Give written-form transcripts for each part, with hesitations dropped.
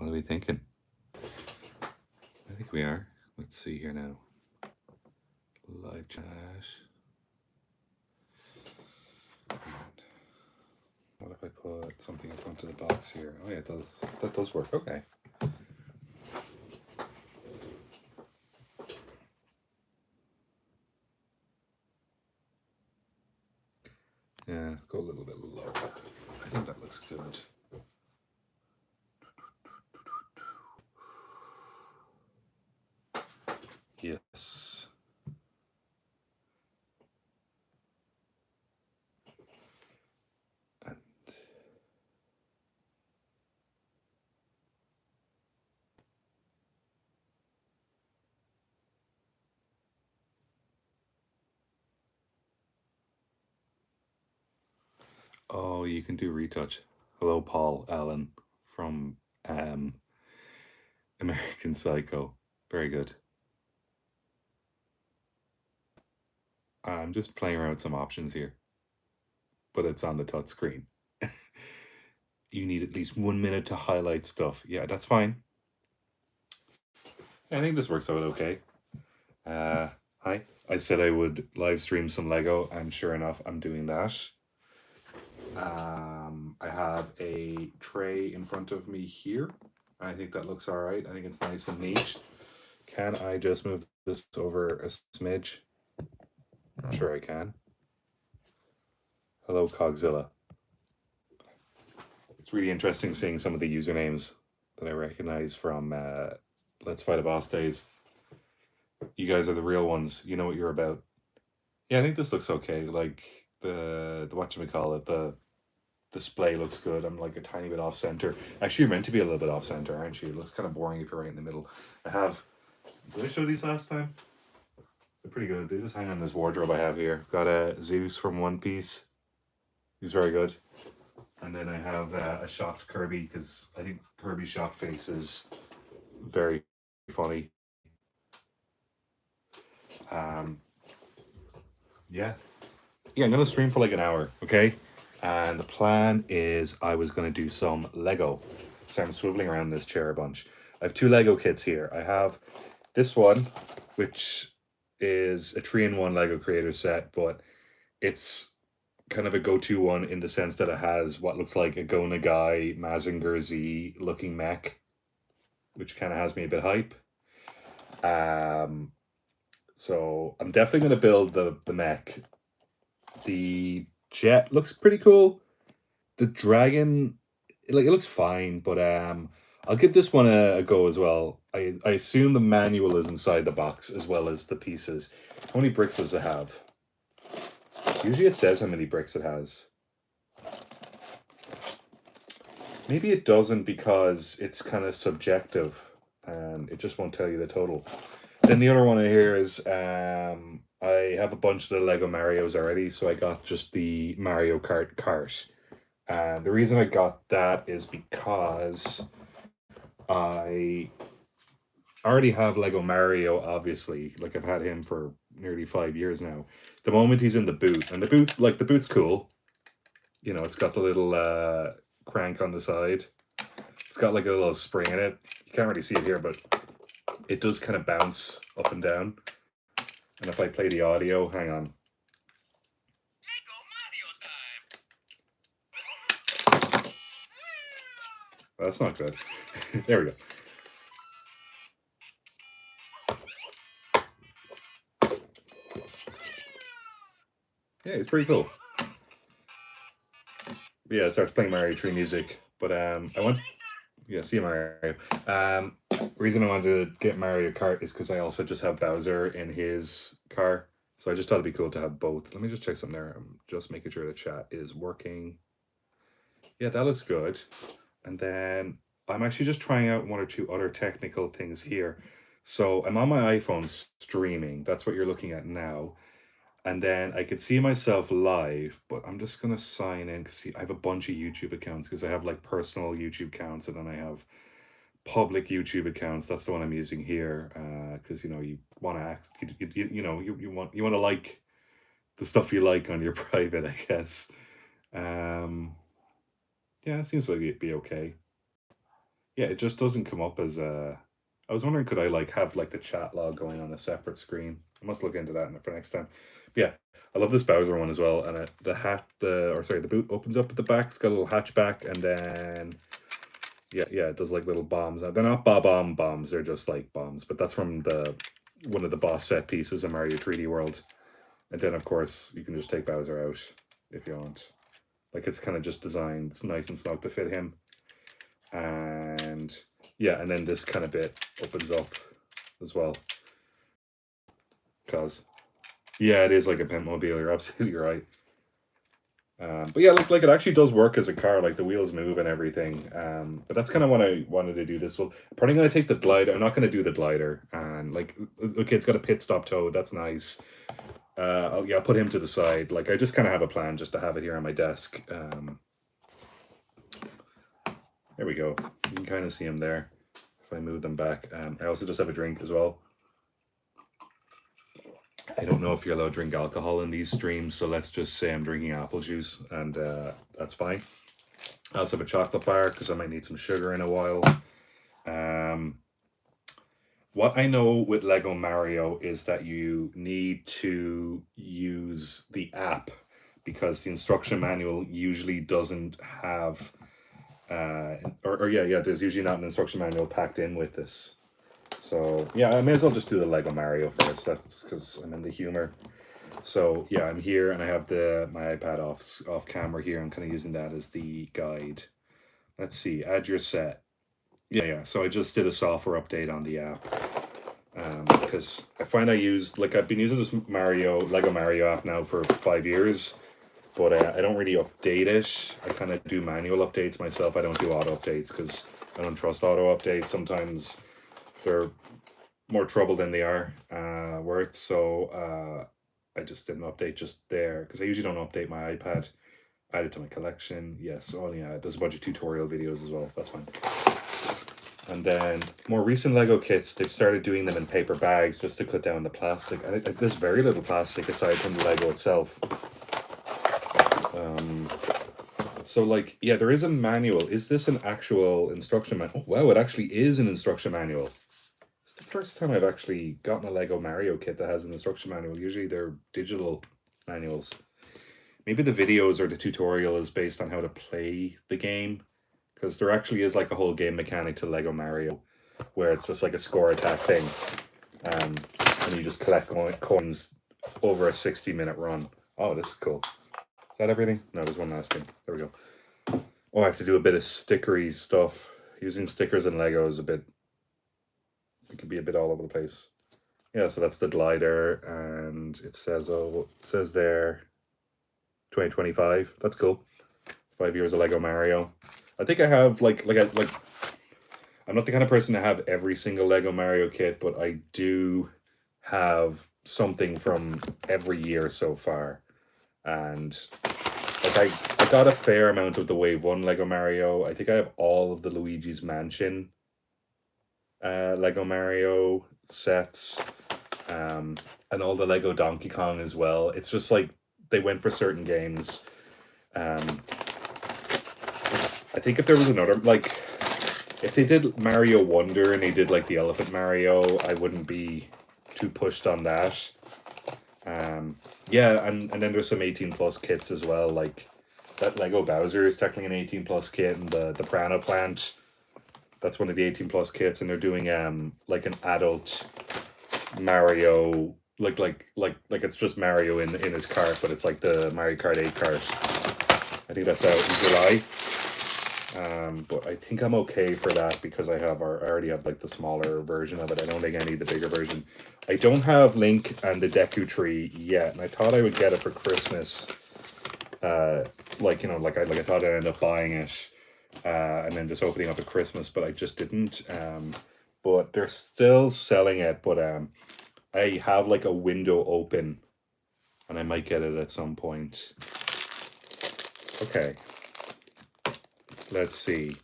are we thinking? I think we are. Let's see here now. Live chat. What if I put something in front of the box here? Oh yeah, it does. That does work. Okay. Yeah, go a little bit lower. I think that looks good. Yes. And oh, you can do retouch. Hello, Paul Allen from American Psycho. Very good. I'm just playing around with some options here, but it's on the touch screen. You need at least 1 minute to highlight stuff. Yeah, that's fine. I think this works out okay. Hi. I said I would live stream some Lego, and sure enough, I'm doing that. I have a tray in front of me here. I think that looks all right. I think it's nice and neat. Can I just move this over a smidge? Sure I can. Hello, Cogzilla. It's really interesting seeing some of the usernames that I recognize from Let's Fight a Boss days. You guys are the real ones. You know what you're about. Yeah, I think this looks okay. Like the whatchamacallit, the display looks good. I'm like a tiny bit off center. Actually, you're meant to be a little bit off center, aren't you? It looks kind of boring if you're right in the middle. Did I show these last time? They're pretty good. They just hang on this wardrobe I have here. Got a Zeus from One Piece. He's very good. And then I have a shocked Kirby, because I think Kirby's shocked face is very funny. Yeah. Yeah, I'm going to stream for like an hour, okay? And the plan is I was going to do some Lego. So I'm swiveling around this chair a bunch. I have 2 Lego kits here. I have this one, which is a 3-in-1 Lego creator set, but it's kind of a go-to one in the sense that it has what looks like a Go Nagai Mazinger Z looking mech, which kind of has me a bit hype. So I'm definitely going to build the mech. The jet looks pretty cool. The dragon, like, it looks fine, but I'll give this one a go as well. I assume the manual is inside the box as well as the pieces. How many bricks does it have? Usually it says how many bricks it has. Maybe it doesn't because it's kind of subjective and it just won't tell you the total. Then the other one here is I have a bunch of the Lego Marios already, so I got just the Mario Kart cart. The reason I got that is because I already have Lego Mario, obviously. Like, I've had him for nearly 5 years now. The moment he's in the boot, and the boot's cool. You know, it's got the little crank on the side. It's got like a little spring in it. You can't really see it here, but it does kind of bounce up and down. And if I play the audio, hang on. Well, that's not good. There we go. Yeah, it's pretty cool. Yeah, it starts playing Mario 3 music. But see you, Mario. Reason I wanted to get Mario Kart is because I also just have Bowser in his car. So I just thought it'd be cool to have both. Let me just check something there. I'm just making sure the chat is working. Yeah, that looks good. And then I'm actually just trying out 1 or 2 other technical things here. So I'm on my iPhone streaming. That's what you're looking at now. And then I could see myself live, but I'm just going to sign in because I have a bunch of YouTube accounts because I have like personal YouTube accounts and then I have public YouTube accounts. That's the one I'm using here because, you know, you want to ask, you want to like the stuff you like on your private, I guess. Yeah, it seems like it'd be okay. Yeah, it just doesn't come up as a. I was wondering, could I like have like the chat log going on a separate screen? I must look into that for next time. But yeah, I love this Bowser one as well. And the boot opens up at the back. It's got a little hatchback, and then yeah, it does like little bombs. They're not bomb bombs. They're just like bombs. But that's from the one of the boss set pieces in Mario 3D World. And then of course you can just take Bowser out if you want. Like it's kind of just designed. It's nice and snug to fit him. And yeah, and then this kind of bit opens up as well. Because yeah, it is like a Pentmobile. You're absolutely right. But yeah, like it actually does work as a car. Like the wheels move and everything. But that's kind of what I wanted to do. This well, I'm probably gonna take the glider. I'm not gonna do the glider. And like, okay, it's got a pit stop toe. That's nice. I'll put him to the side. Like I just kind of have a plan just to have it here on my desk. There we go. You can kind of see him there. If I move them back, I also just have a drink as well. I don't know if you're allowed to drink alcohol in these streams, so let's just say I'm drinking apple juice, and that's fine. I also have a chocolate bar because I might need some sugar in a while. What I know with Lego Mario is that you need to use the app because the instruction manual usually doesn't have, there's usually not an instruction manual packed in with this. So yeah, I may as well just do the Lego Mario first. That's just because I'm in the humor. So yeah, I'm here and I have my iPad off camera here. I'm kind of using that as the guide. Let's see, add your set. Yeah. So I just did a software update on the app because I find I've been using this Lego Mario app now for 5 years, but I don't really update it. I kind of do manual updates myself. I don't do auto updates because I don't trust auto updates. Sometimes they're more trouble than they are worth. So I just did an update just there because I usually don't update my iPad. Add it to my collection. Yes. Oh yeah. There's a bunch of tutorial videos as well. That's fine. And then more recent Lego kits, they've started doing them in paper bags just to cut down the plastic. And there's very little plastic aside from the Lego itself. So like, yeah, there is a manual. Is this an actual instruction manual? Oh, wow, it actually is an instruction manual. It's the first time I've actually gotten a Lego Mario kit that has an instruction manual. Usually they're digital manuals. Maybe the videos or the tutorial is based on how to play the game. Because there actually is like a whole game mechanic to Lego Mario where it's just like a score attack thing. And you just collect coins over a 60-minute run. Oh, this is cool. Is that everything? No, there's one last thing. There we go. Oh, I have to do a bit of stickery stuff. Using stickers in Lego is it can be a bit all over the place. Yeah, so that's the glider, and it says there 2025. That's cool. 5 years of Lego Mario. I think I have I'm not the kind of person to have every single Lego Mario kit, but I do have something from every year so far. And like I got a fair amount of the Wave 1 Lego Mario. I think I have all of the Luigi's Mansion Lego Mario sets, and all the Lego Donkey Kong as well. It's just like they went for certain games. I think if there was another, like, if they did Mario Wonder and they did like the Elephant Mario, I wouldn't be too pushed on that. Yeah, and then there's some 18+ kits as well. Like that Lego Bowser is technically an 18+ kit, and the Piranha Plant, that's one of the 18+ kits, and they're doing like an adult Mario, like it's just Mario in his cart, but it's like the Mario Kart 8 cart. I think that's out in July. But I think I'm okay for that because I already have like the smaller version of it. I don't think I need the bigger version. I don't have Link and the Deku Tree yet, and I thought I would get it for Christmas. I thought I'd end up buying it, and then just opening up at Christmas, but I just didn't. But they're still selling it. But I have like a window open, and I might get it at some point. Okay. Let's see.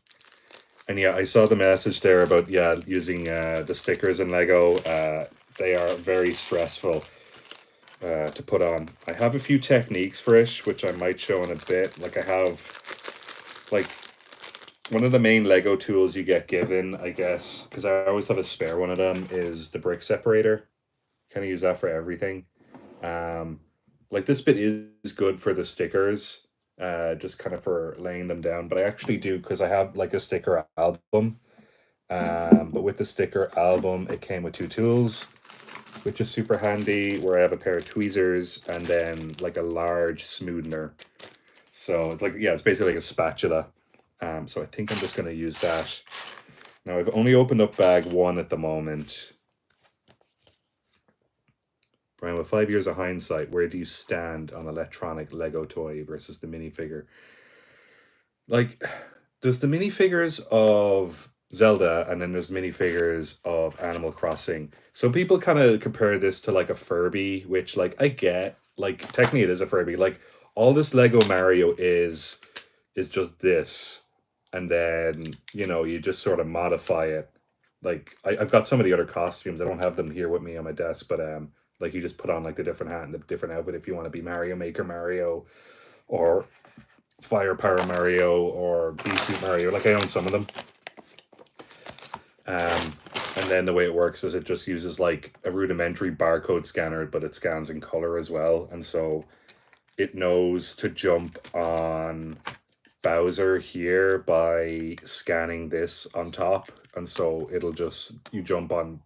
And yeah, I saw the message there about using the stickers in Lego. They are very stressful to put on. I have a few techniques for it, which I might show in a bit. Like I have, like, one of the main Lego tools you get given, I guess, because I always have a spare one of them, is the brick separator. Kind of use that for everything. Um, like this bit is good for the stickers, just kind of for laying them down. But I actually do because I have like a sticker album. But with the sticker album, it came with two tools, which is super handy. Where I have a pair of tweezers and then like a large smoothener. So it's like, yeah, it's basically like a spatula. So I think I'm just going to use that. Now I've only opened up bag one at the moment. Brian, with 5 years of hindsight, where do you stand on electronic Lego toy versus the minifigure? Like, there's the minifigures of Zelda, and then there's minifigures of Animal Crossing. So people kind of compare this to like a Furby, which like I get. Like technically it is a Furby. Like all this Lego Mario is just this, and then you just sort of modify it. Like I've got some of the other costumes. I don't have them here with me on my desk, but like you just put on like the different hat and the different outfit if you want to be Mario Maker Mario, or Firepower Mario, or B-Suit Mario. Like I own some of them. And then the way it works is it just uses like a rudimentary barcode scanner, but it scans in color as well. And so it knows to jump on Bowser here by scanning this on top. And so it'll just, you jump on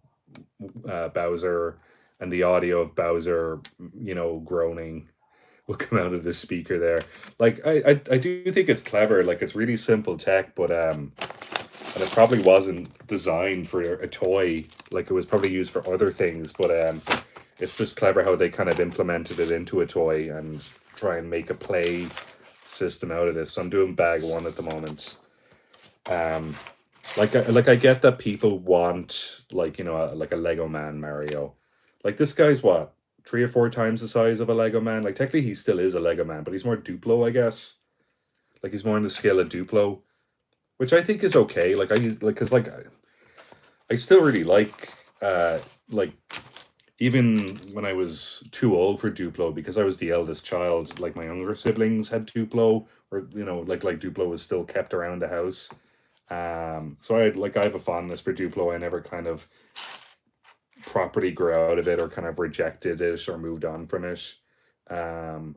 Bowser, and the audio of Bowser, groaning will come out of the speaker there. Like I do think it's clever. Like it's really simple tech, but and it probably wasn't designed for a toy. Like it was probably used for other things, but it's just clever how they kind of implemented it into a toy and try and make a play system out of this. So I'm doing bag one at the moment. Like I get that people want like like a Lego Man Mario. Like this guy's what, 3 or 4 times the size of a Lego Man. Like technically he still is a Lego Man, but he's more Duplo, I guess. Like he's more in the scale of Duplo, which I think is okay. Like I use like because like I still really like even when I was too old for Duplo, because I was the eldest child. Like my younger siblings had Duplo, or like Duplo was still kept around the house. So I have a fondness for Duplo. I never kind of properly grew out of it or kind of rejected it or moved on from it. Um,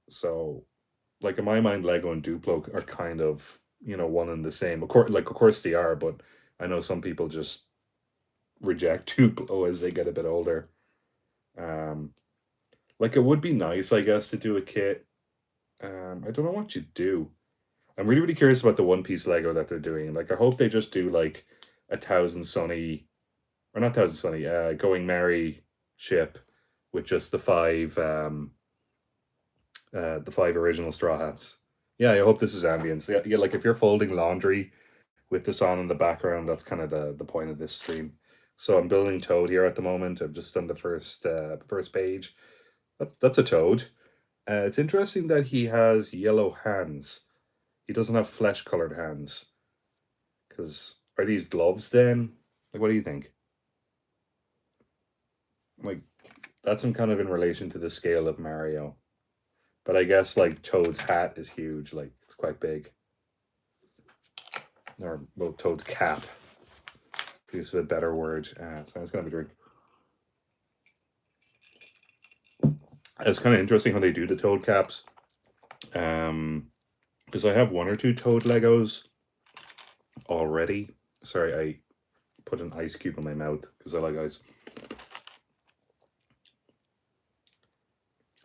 so like in my mind, Lego and Duplo are kind of one and the same. Of course they are, but I know some people just reject Duplo as they get a bit older. Um, like it would be nice, I guess, to do a kit. I don't know what you do. I'm really, really curious about the One Piece Lego that they're doing. Like, I hope they just do like a Thousand Sunny, or not Thousand Sunny, Going Merry ship with just the five original Straw Hats. Yeah, I hope this is ambience. Yeah, yeah, like if you're folding laundry with this on in the background, that's kind of the point of this stream. So I'm building Toad here at the moment. I've just done the first page. That's a Toad. It's interesting that he has yellow hands. He doesn't have flesh colored hands. Because are these gloves then? Like, what do you think? Like, that's in kind of in relation to the scale of Mario. But I guess like Toad's hat is huge. Like, it's quite big. Or well, Toad's cap. Use a better word. So I'm just gonna have a drink. It's kind of interesting how they do the Toad caps. Because I have one or two Toad Legos already. Sorry, I put an ice cube in my mouth because I like ice.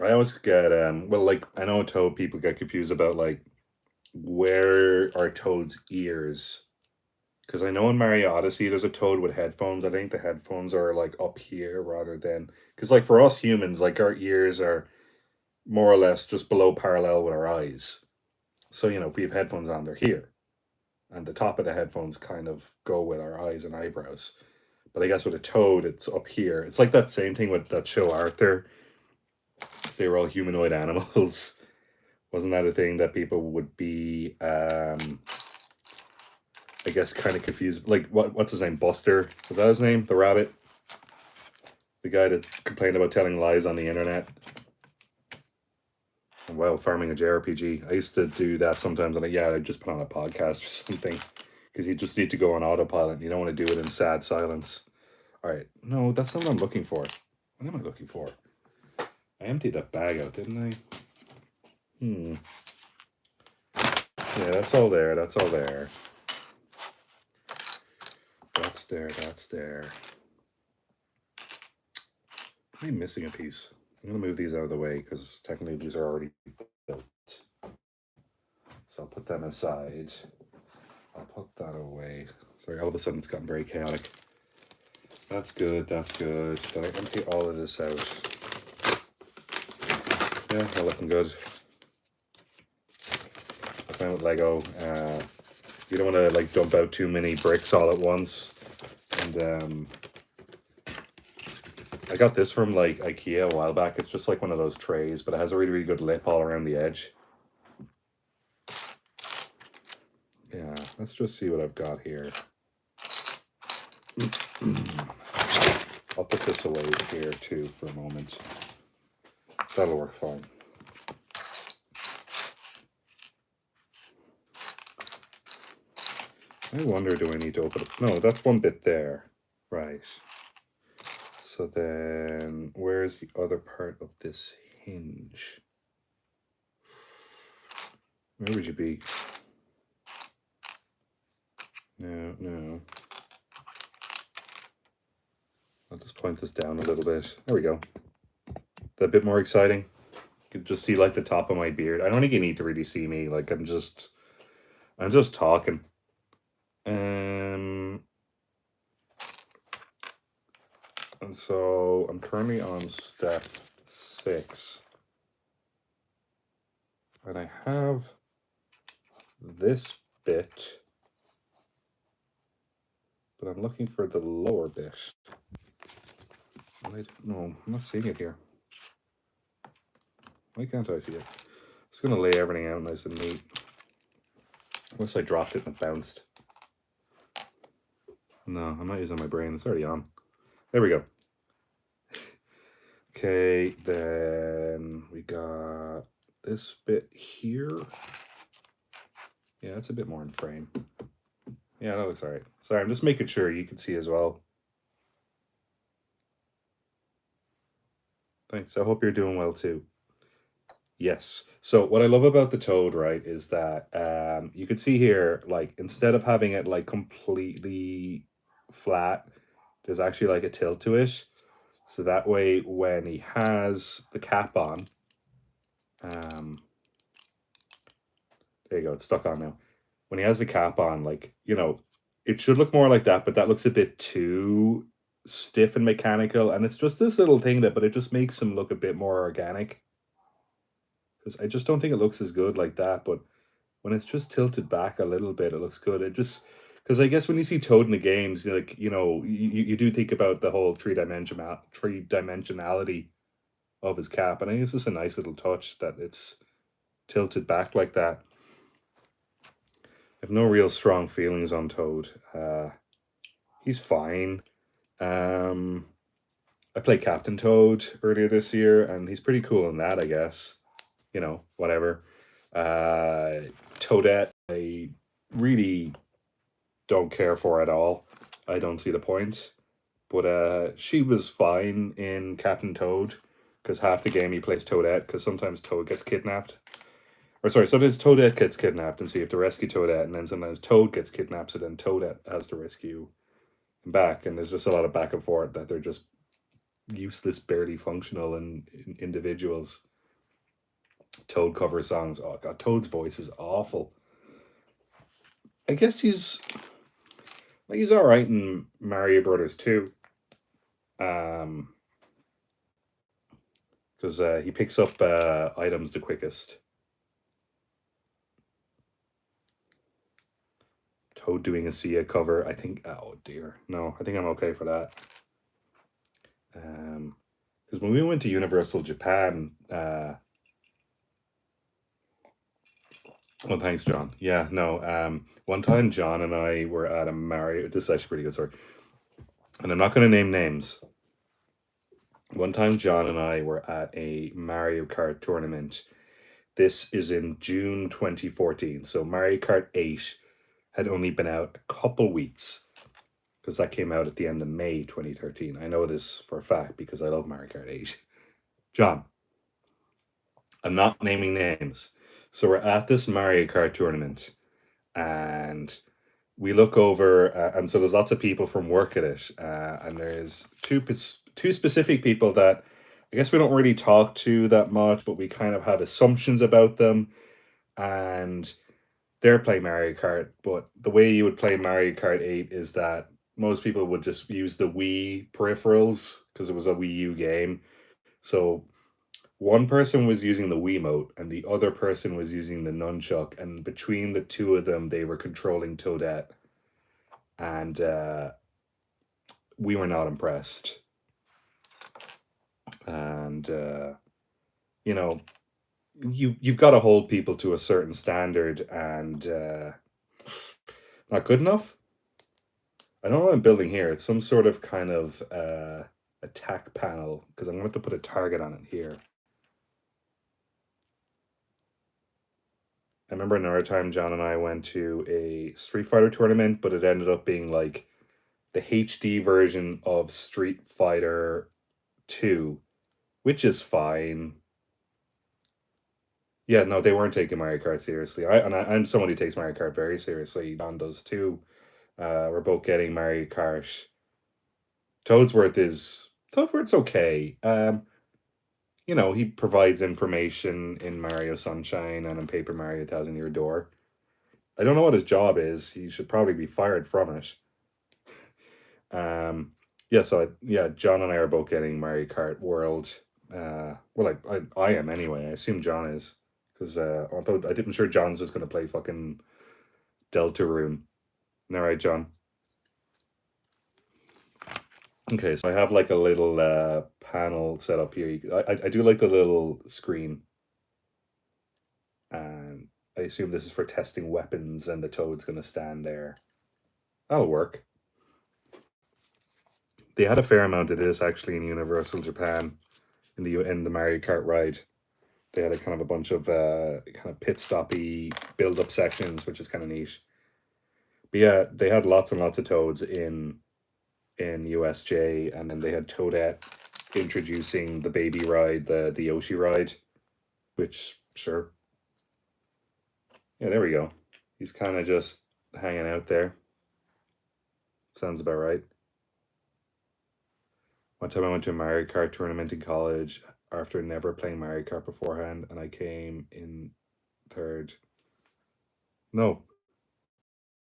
I always get well, like I know Toad people get confused about like where are Toad's ears? Because I know in Mario Odyssey there's a Toad with headphones. I think the headphones are like up here rather than, because like for us humans, like our ears are more or less just below parallel with our eyes. So if we have headphones on, they're here, and the top of the headphones kind of go with our eyes and eyebrows. But I guess with a Toad, it's up here. It's like that same thing with that show Arthur. They were all humanoid animals. Wasn't that a thing that people would be, I guess, kind of confused? Like, what's his name? Buster? Was that his name? The rabbit? The guy that complained about telling lies on the internet? Wow, farming a JRPG. I used to do that sometimes, and I'd just put on a podcast or something because you just need to go on autopilot. You don't want to do it in sad silence. All right, no, that's not what I'm looking for. What am I looking for? I emptied that bag out, didn't I? Yeah, that's all there. That's all there. That's there. That's there. I'm missing a piece. I'm going to move these out of the way because technically these are already built. So I'll put them aside. I'll put that away. Sorry, all of a sudden it's gotten very chaotic. That's good. That's good. Did I empty all of this out? Yeah, all looking good. I found with Lego, you don't want to like dump out too many bricks all at once. And I got this from like IKEA a while back. It's just like one of those trays, but it has a really, really good lip all around the edge. Yeah, let's just see what I've got here. I'll put this away here too for a moment. That'll work fine. I wonder, do I need to open it? No, that's one bit there. Right. So then, where's the other part of this hinge? Where would you be? No. I'll just point this down a little bit. There we go. That a bit more exciting. You can just see like the top of my beard. I don't think you need to really see me. Like I'm just talking. And so I'm currently on step 6. And I have this bit, but I'm looking for the lower bit. No, I'm not seeing it here. Why can't I see it? It's going to lay everything out nice and neat. Unless I dropped it and it bounced. No, I'm not using my brain. It's already on. There we go. Okay, then we got this bit here. Yeah, it's a bit more in frame. Yeah, that looks all right. Sorry, I'm just making sure you can see as well. Thanks. I hope you're doing well too. Yes. So what I love about the Toad, right, is that you can see here, like, instead of having it like completely flat, there's actually like a tilt to it. So that way when he has the cap on, there you go, it's stuck on now. When he has the cap on, like, you know, it should look more like that, but that looks a bit too stiff and mechanical. And it's just this little thing but it just makes him look a bit more organic. Because I just don't think it looks as good like that. But when it's just tilted back a little bit, it looks good. It just, because I guess when you see Toad in the games, like, you know, you do think about the whole three-dimensionality of his cap. And I think it's just a nice little touch that it's tilted back like that. I have no real strong feelings on Toad. He's fine. I played Captain Toad earlier this year, and he's pretty cool in that, I guess. You know, whatever. Toadette, I really don't care for at all. I don't see the point. But she was fine in Captain Toad, because half the game he plays Toadette, because sometimes Toad gets kidnapped. Or sorry, sometimes Toadette gets kidnapped, and so you have to rescue Toadette, and then sometimes Toad gets kidnapped, so then Toadette has to rescue him back, and there's just a lot of back and forth that they're just useless, barely functional individuals. Toad cover songs. Oh god, Toad's voice is awful. I guess he's all right in Mario Brothers 2. Because he picks up items the quickest. Toad doing a Sia cover. I think, oh dear. No, I think I'm okay for that. Because when we went to Universal Japan, oh, thanks, John. Yeah, no. One time, John and I were at a Mario. This is actually pretty good, sorry. And I'm not going to name names. One time, John and I were at a Mario Kart tournament, This is in June 2014. So Mario Kart 8 had only been out a couple weeks because that came out at the end of May 2013. I know this for a fact because I love Mario Kart 8. John, I'm not naming names. So we're at this Mario Kart tournament and we look over, and so there's lots of people from work at it, and there's two specific people that I guess we don't really talk to that much, but we kind of have assumptions about them, and they're playing Mario Kart. But the way you would play Mario Kart 8 is that most people would just use the Wii peripherals because it was a Wii U game. So one person was using the Wiimote and the other person was using the nunchuck, and between the two of them, they were controlling Toadette, and we were not impressed. And you know, you've got to hold people to a certain standard, and not good enough. I don't know what I'm building here. It's some sort of kind of attack panel because I'm going to have to put a target on it here. I remember another time John and I went to a Street Fighter tournament, but it ended up being like the HD version of Street Fighter 2, which is fine. Yeah, no, they weren't taking Mario Kart seriously. I'm someone who takes Mario Kart very seriously. John does too. We're both getting Mario Kart. Toadsworth's okay. You know, he provides information in Mario Sunshine and in Paper Mario Thousand Year Door. I don't know what his job is. He should probably be fired from it. Yeah, so John and I are both getting Mario Kart World. Well, I am anyway. I assume John is because although I'm sure John's just going to play fucking Deltarune. All right, John. Okay, so I have like a little panel set up here. I do like the little screen. And I assume this is for testing weapons and the Toad's going to stand there. That'll work. They had a fair amount of this actually in Universal Japan in the Mario Kart ride. They had a kind of a bunch of kind of pit stoppy build up sections, which is kind of neat. But yeah, they had lots and lots of Toads in USJ, and then they had Toadette introducing the baby ride, the Yoshi ride, which sure. Yeah, there we go. He's kind of just hanging out there. Sounds about right. One time I went to a Mario Kart tournament in college after never playing Mario Kart beforehand, and I came in third. No,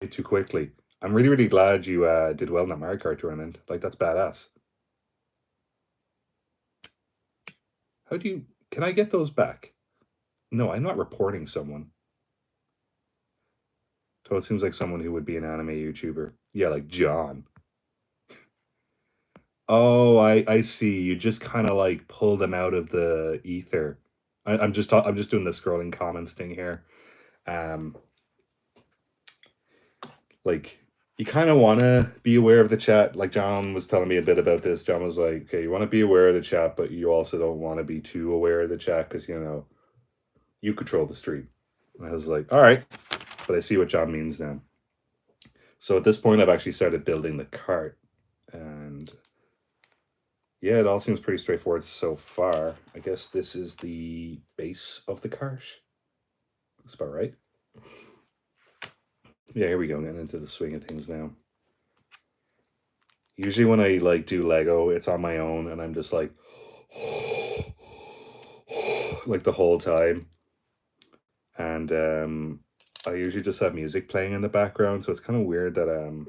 way too quickly. I'm really, really glad you did well in that Mario Kart tournament. Like, that's badass. Can I get those back? No, I'm not reporting someone. So it seems like someone who would be an anime YouTuber. Yeah, like John. Oh, I see. You just kind of like pull them out of the ether. I'm just doing the scrolling comments thing here. Like you kind of want to be aware of the chat. Like John was telling me a bit about this. John was like, "Okay, you want to be aware of the chat, but you also don't want to be too aware of the chat because you control the stream." And I was like, "All right," but I see what John means now. So at this point, I've actually started building the cart, and yeah, it all seems pretty straightforward so far. I guess this is the base of the cart. Looks about right. Yeah, here we go. Getting into the swing of things now. Usually when I like do Lego, it's on my own, and I'm just like, like the whole time. And I usually just have music playing in the background, so it's kind of weird that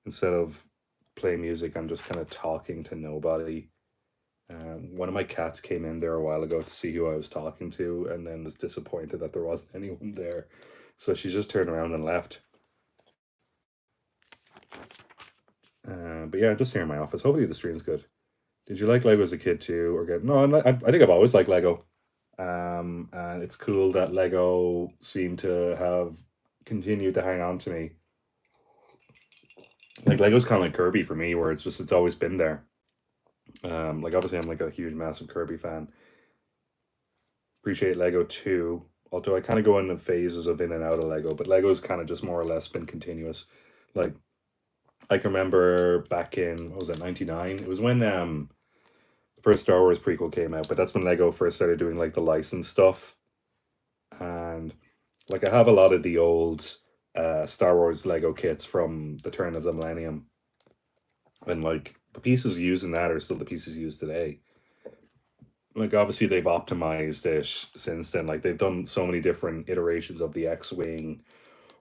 instead of playing music, I'm just kind of talking to nobody. One of my cats came in there a while ago to see who I was talking to, and then was disappointed that there wasn't anyone there. So she just turned around and left. But yeah, just here in my office. Hopefully the stream's good. Did you like Lego as a kid too, or get? No, I think I've always liked Lego. And it's cool that Lego seem to have continued to hang on to me. Like Lego's kind of like Kirby for me, where it's always been there. Like obviously I'm like a huge, massive Kirby fan. appreciate Lego too. Although I kind of go in phases of in and out of Lego, but Lego's kind of just more or less been continuous. Like I can remember back in what was it, 99? It was when the first Star Wars prequel came out, but that's when Lego first started doing like the license stuff. And like I have a lot of the old Star Wars Lego kits from the turn of the millennium. And like the pieces used in that are still the pieces used today. Like obviously they've optimized it since then. Like they've done so many different iterations of the X-Wing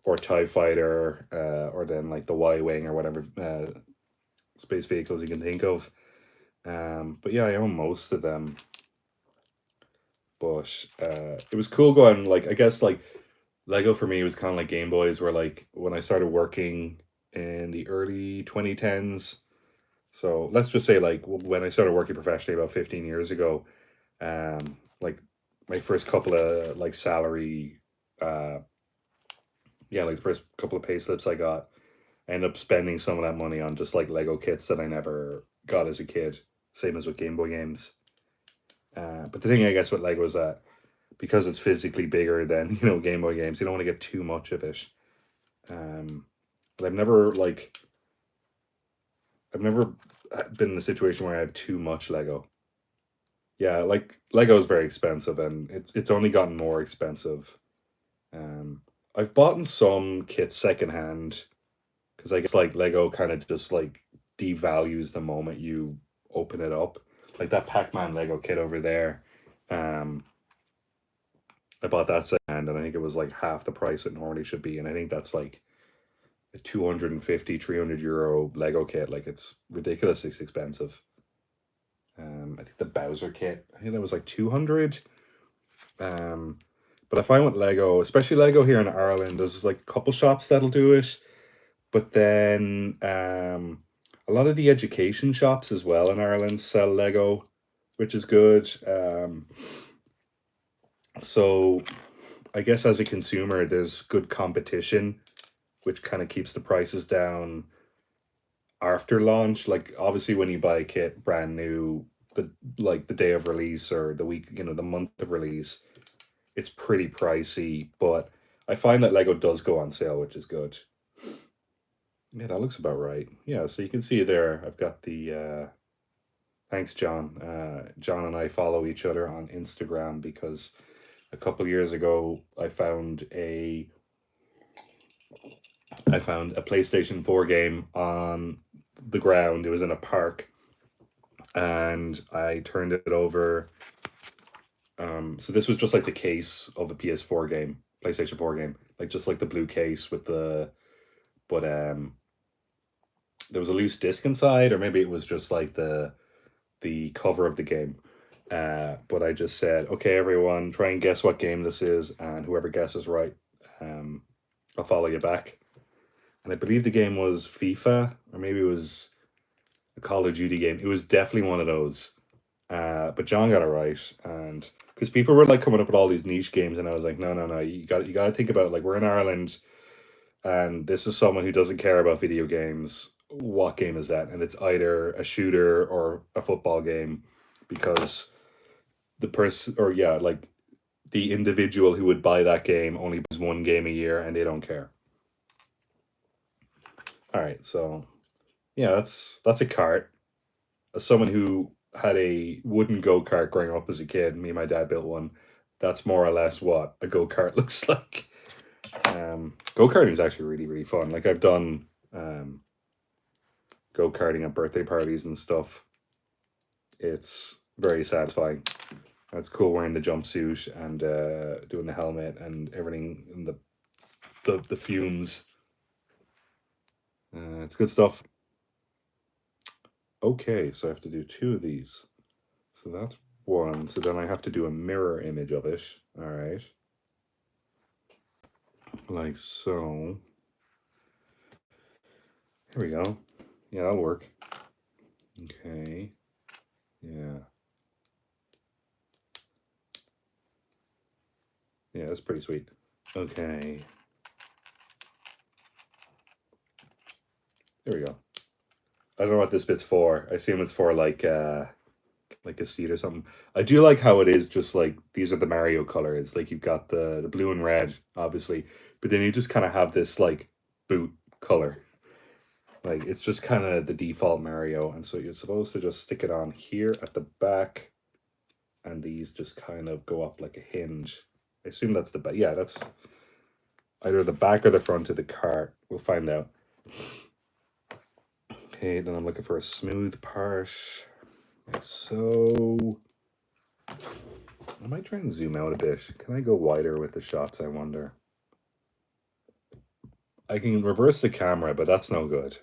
or TIE Fighter, or then like the Y-Wing or whatever space vehicles you can think of. But yeah, I own most of them. But it was cool going, like, I guess like Lego for me was kind of like Game Boys, where like when I started working in the early 2010s. So let's just say like when I started working professionally about 15 years ago, like my first couple of like salary, uh, yeah, like the first couple of pay slips I got, I ended up spending some of that money on just like Lego kits that I never got as a kid. Same as with Game Boy games. But the thing I guess with Lego is that because it's physically bigger than Game Boy games, you don't want to get too much of it. But I've never been in a situation where I have too much Lego. Yeah, like Lego is very expensive, and it's only gotten more expensive. I've bought in some kits secondhand because I guess like Lego kind of just like devalues the moment you open it up. Like that Pac-Man Lego kit over there. Um, I bought that secondhand, and I think it was like half the price it normally should be, and I think that's like a 250, €300 Lego kit. Like it's ridiculously expensive. I think the Bowser kit, I think that was like 200. Um, but I find with Lego, especially Lego here in Ireland, there's like a couple shops that'll do it. But then a lot of the education shops as well in Ireland sell Lego, which is good. So I guess as a consumer, there's good competition, which kind of keeps the prices down after launch. Like obviously when you buy a kit brand new, the day of release or the week, the month of release, it's pretty pricey. But I find that Lego does go on sale, which is good. Yeah, that looks about right. Yeah, so you can see there, I've got the thanks, John. John and I follow each other on Instagram because a couple years ago I found a PlayStation 4 game on the ground. It was in a park, and I turned it over. So this was just like the case of a PS4 game, PlayStation 4 game, like just like the blue case with but there was a loose disc inside, or maybe it was just like the cover of the game. But I just said, okay, everyone, try and guess what game this is, and whoever guesses right, I'll follow you back. And I believe the game was FIFA, or maybe it was a Call of Duty game. It was definitely one of those. But John got it right, and because people were like coming up with all these niche games, and I was like, no, no, no, you got to think about, like, we're in Ireland, and this is someone who doesn't care about video games. What game is that? And it's either a shooter or a football game, because the person, or yeah, like the individual who would buy that game only plays one game a year, and they don't care. All right, so yeah, that's a cart. As someone who had a wooden go kart growing up as a kid, me and my dad built one. That's more or less what a go kart looks like. Go karting is actually really, really fun. Like I've done go karting at birthday parties and stuff. It's very satisfying. It's cool wearing the jumpsuit and doing the helmet and everything, and the fumes. It's good stuff. Okay, so I have to do two of these. So that's one. So then I have to do a mirror image of it. All right. Like so. Here we go. Yeah, that'll work. Okay. Yeah. Yeah, that's pretty sweet. Okay. There we go. I don't know what this bit's for. I assume it's for like like a seat or something. I do like how it is just like these are the Mario colors. Like you've got the blue and red, obviously, but then you just kind of have this like boot color. Like it's just kind of the default Mario, and so you're supposed to just stick it on here at the back, and these just kind of go up like a hinge. I assume that's the back. Yeah, that's either the back or the front of the car. We'll find out. Okay, then I'm looking for a smooth part, like so. I might try and zoom out a bit. Can I go wider with the shots, I wonder? I can reverse the camera, but that's no good.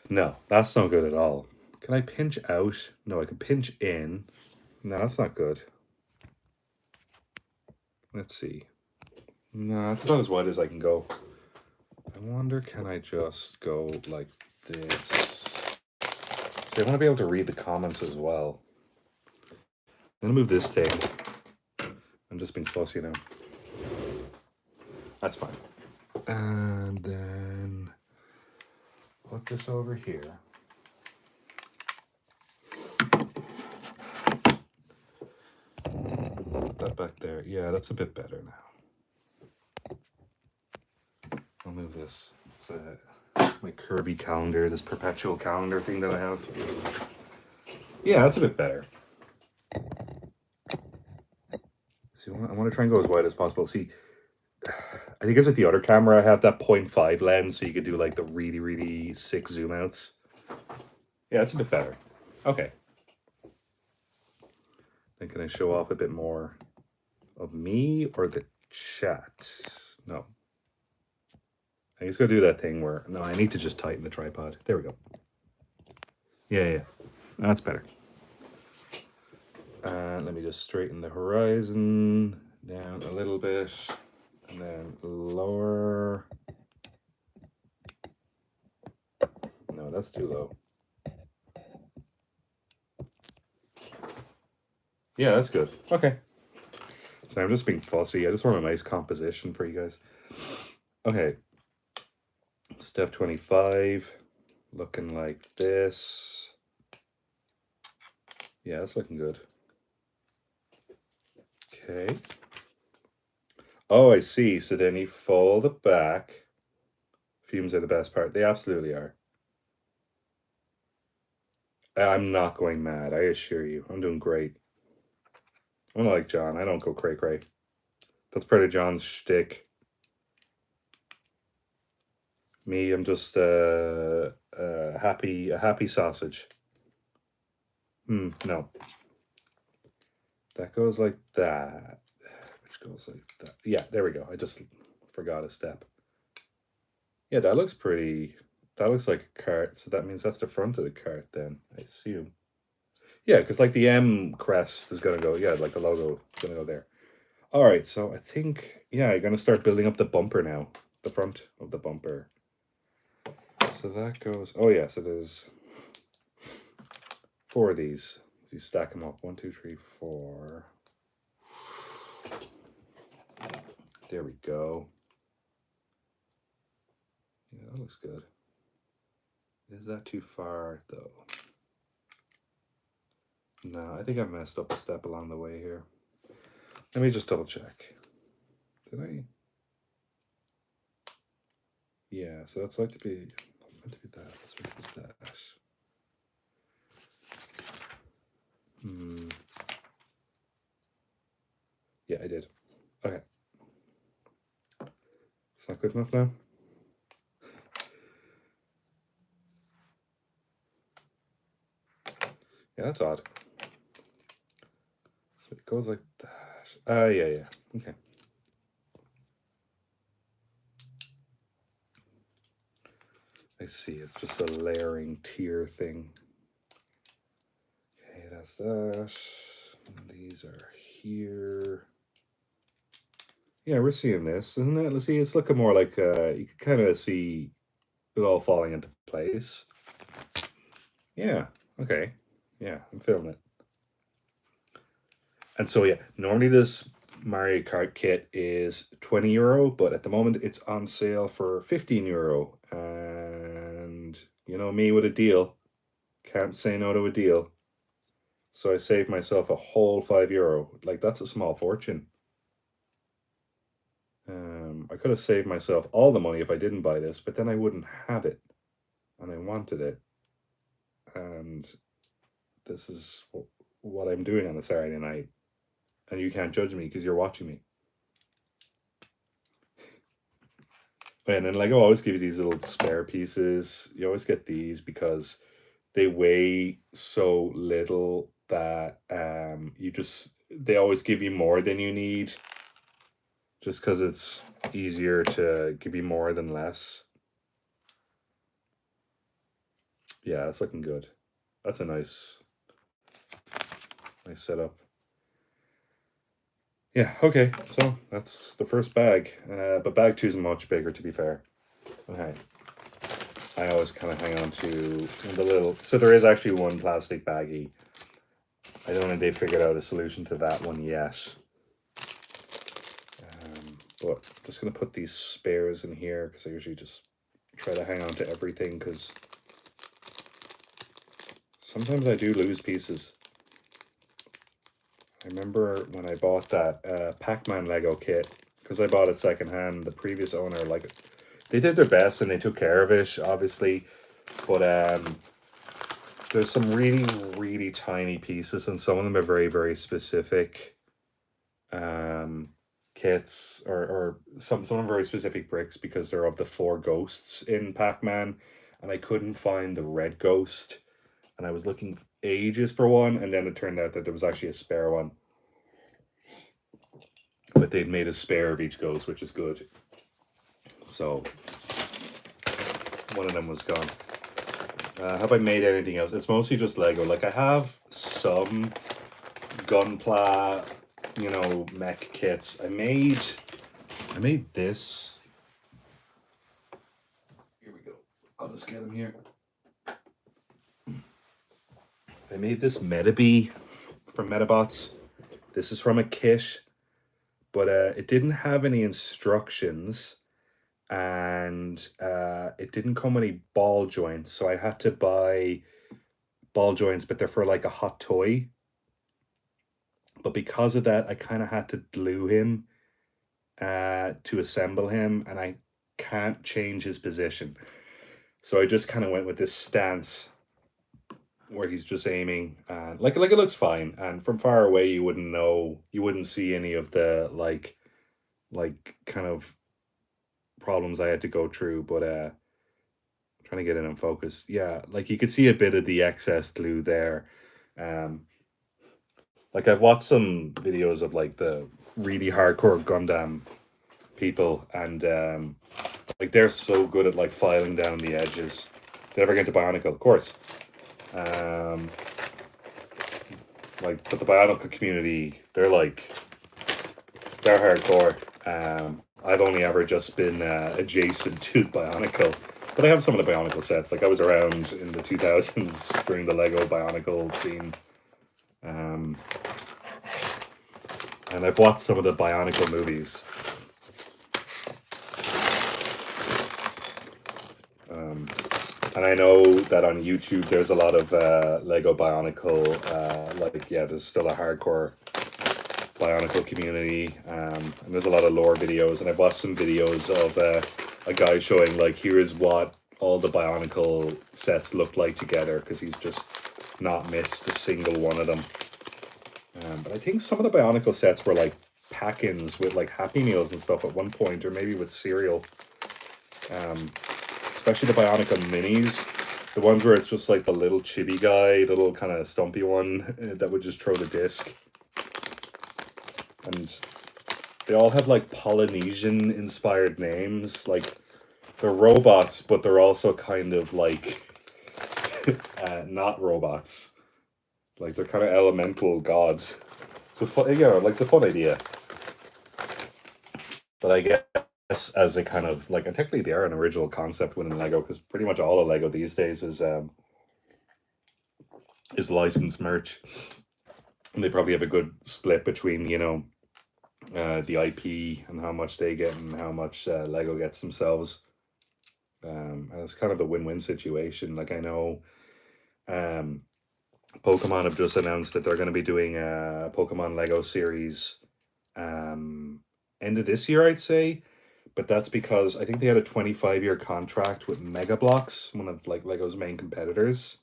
No, that's no good at all. Can I pinch out? No, I can pinch in. No, that's not good. Let's see. No, that's about as wide as I can go. I wonder, can I just go like this? See, I want to be able to read the comments as well. I'm going to move this thing. I'm just being fussy now. That's fine. And then put this over here. Put that back there. Yeah, that's a bit better now. I'll move this. It's my Kirby calendar, this perpetual calendar thing that I have. Yeah, that's a bit better. See, I want to try and go as wide as possible. See, I think it's with the other camera, I have that 0.5 lens, so you could do like the really, really sick zoom outs. Yeah, it's a bit better. Okay. Then can I show off a bit more of me or the chat? No. I just gotta do that thing where, no, I need to just tighten the tripod. There we go. Yeah. That's better. And let me just straighten the horizon down a little bit. And then lower. No, that's too low. Yeah, that's good. Okay. So I'm just being fussy. I just want a nice composition for you guys. Okay. Step 25. Looking like this. Yeah, it's looking good. Okay. Oh, I see. So then you fold it back. Fumes are the best part. They absolutely are. I'm not going mad, I assure you. I'm doing great. I'm not like John. I don't go cray-cray. That's part of John's shtick. Me, I'm just a happy sausage. No. That goes like that. Which goes like that. Yeah, there we go. I just forgot a step. Yeah, that looks pretty. That looks like a cart. So that means that's the front of the cart then, I assume. Yeah, because like the M crest is going to go. Yeah, like the logo is going to go there. All right, so I think, yeah, you're going to start building up the bumper now. The front of the bumper. So that goes, oh yeah, so there's 4 of these. So you stack them up, 1, 2, 3, 4. There we go. Yeah, that looks good. Is that too far though? No, I think I messed up a step along the way here. Let me just double check. Did I? Yeah, so that's meant to be that. That's meant to be that. Yeah, I did. Okay. It's not good enough now? Yeah, that's odd. So it goes like that. Yeah. Okay. I see, it's just a layering tier thing. Okay, that's that. And these are here. Yeah, we're seeing this, isn't it? Let's see, it's looking more like you can kind of see it all falling into place. Yeah, okay. Yeah, I'm feeling it. And so yeah, normally this Mario Kart kit is €20, but at the moment it's on sale for €15. And you know me with a deal. Can't say no to a deal. So I saved myself a whole €5. Like, that's a small fortune. I could have saved myself all the money if I didn't buy this, but then I wouldn't have it, and I wanted it. And this is what I'm doing on a Saturday night, and you can't judge me because you're watching me. And then Lego always give you these little spare pieces. You always get these because they weigh so little that they always give you more than you need, just because it's easier to give you more than less. Yeah, it's looking good. That's a nice setup. Yeah, okay, so that's the first bag. But bag 2 is much bigger, to be fair. Okay. I always kind of hang on to the little... So there is actually one plastic baggie. I don't know if they figured out a solution to that one yet. But I'm just going to put these spares in here because I usually just try to hang on to everything because sometimes I do lose pieces. I remember when I bought that Pac-Man Lego kit, because I bought it secondhand, the previous owner, like, they did their best and they took care of it, obviously, but there's some really, really tiny pieces, and some of them are very, very specific kits, or some of them very specific bricks because they're of the 4 ghosts in Pac-Man, and I couldn't find the red ghost, and I was looking ages for one, and then it turned out that there was actually a spare one. But they'd made a spare of each ghost, which is good. So one of them was gone. Have I made anything else? It's mostly just Lego. Like, I have some Gunpla, mech kits. I made this. Here we go. I'll just get them here. I made this Metabee from Metabots. This is from a kit, but it didn't have any instructions, and it didn't come with any ball joints, so I had to buy ball joints, but they're for like a hot toy. But because of that, I kind of had to glue him to assemble him, and I can't change his position. So I just kind of went with this stance where he's just aiming, and like it looks fine, and from far away you wouldn't see any of the like kind of problems I had to go through, but trying to get it in focus. Yeah, like you could see a bit of the excess glue there. Like, I've watched some videos of like the really hardcore Gundam people, and like, they're so good at like filing down the edges. They never get to Bionicle, of course. Like, but the Bionicle community, they're hardcore. I've only ever just been adjacent to Bionicle, but I have some of the Bionicle sets. Like, I was around in the 2000s during the Lego Bionicle scene. And I've watched some of the Bionicle movies. And I know that on YouTube there's a lot of Lego Bionicle, there's still a hardcore Bionicle community, and there's a lot of lore videos, and I've watched some videos of a guy showing, like, here's what all the Bionicle sets look like together, because he's just not missed a single one of them. But I think some of the Bionicle sets were like pack-ins with like Happy Meals and stuff at one point, or maybe with cereal. Especially the Bionicle minis, the ones where it's just like the little chibi guy, the little kind of stumpy one that would just throw the disc. And they all have like Polynesian inspired names. Like, they're robots, but they're also kind of like not robots. Like, they're kind of elemental gods. It's a fun idea. But I guess as a kind of like, and technically they are an original concept within Lego, because pretty much all of Lego these days is licensed merch. And they probably have a good split between, the IP and how much they get and how much Lego gets themselves. And it's kind of a win-win situation. Like, I know Pokemon have just announced that they're going to be doing a Pokemon Lego series end of this year, I'd say. But that's because I think they had a 25-year contract with Mega Bloks, one of like Lego's main competitors.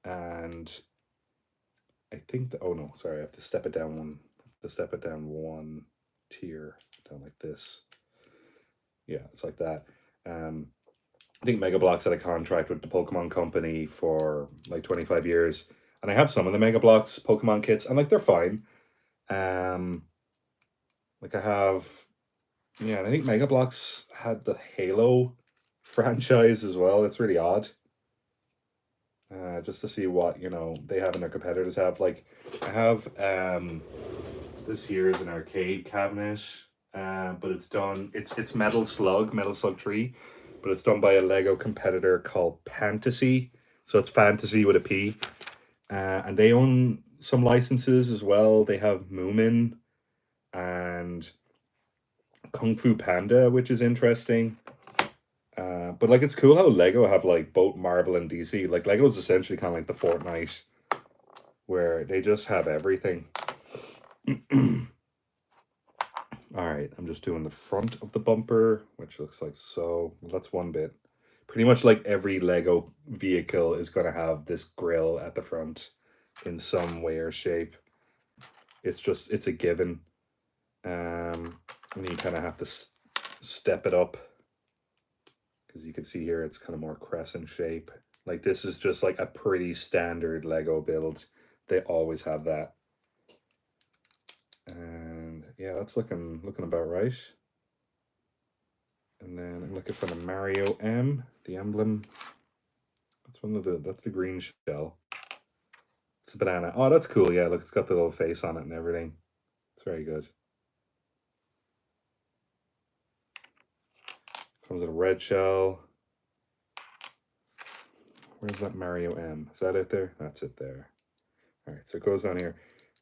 And I think the, oh no, sorry, I have to step it down one tier down like this. Yeah, it's like that. I think Mega Bloks had a contract with the Pokemon Company for like 25 years. And I have some of the Mega Bloks Pokemon kits, and like they're fine. Like I have, yeah, and I think Mega Bloks had the Halo franchise as well. It's really odd. Just to see what, you know, they have and their competitors have. Like I have this here is an arcade cabinet, but it's done, it's Metal Slug 3, but it's done by a Lego competitor called Fantasy. So it's fantasy with a P. And they own some licenses as well. They have Moomin and Kung Fu Panda, which is interesting. But like it's cool how Lego have like both Marvel and DC. Like Lego's essentially kind of like the Fortnite, where they just have everything. All right, I'm just doing the front of the bumper, which looks like so. Well, that's one bit. Pretty much like every Lego vehicle is going to have this grille at the front in some way or shape. It's a given. And you kind of have to step it up, because you can see here it's kind of more crescent shape. Like this is just like a pretty standard Lego build. They always have that. And yeah, that's looking about right. And then I'm looking for the Mario M, the emblem. That's the green shell. It's a banana. Oh, that's cool. Yeah, look, it's got the little face on it and everything. It's very good. Comes in a red shell. Where's that Mario M? Is that it there? That's it there. All right, so it goes down here.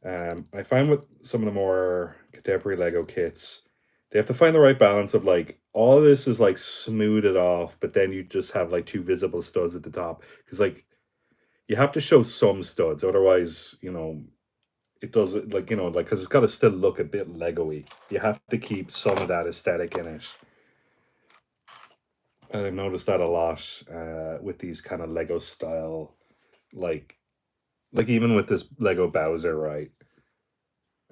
I find with some of the more contemporary Lego kits, they have to find the right balance of like all of this is like smoothed off, but then you just have like two visible studs at the top, because like you have to show some studs, otherwise you know it does it like, you know, like because it's got to still look a bit Lego-y. You have to keep some of that aesthetic in it. And I've noticed that a lot with these kind of Lego style, like even with this Lego Bowser, right?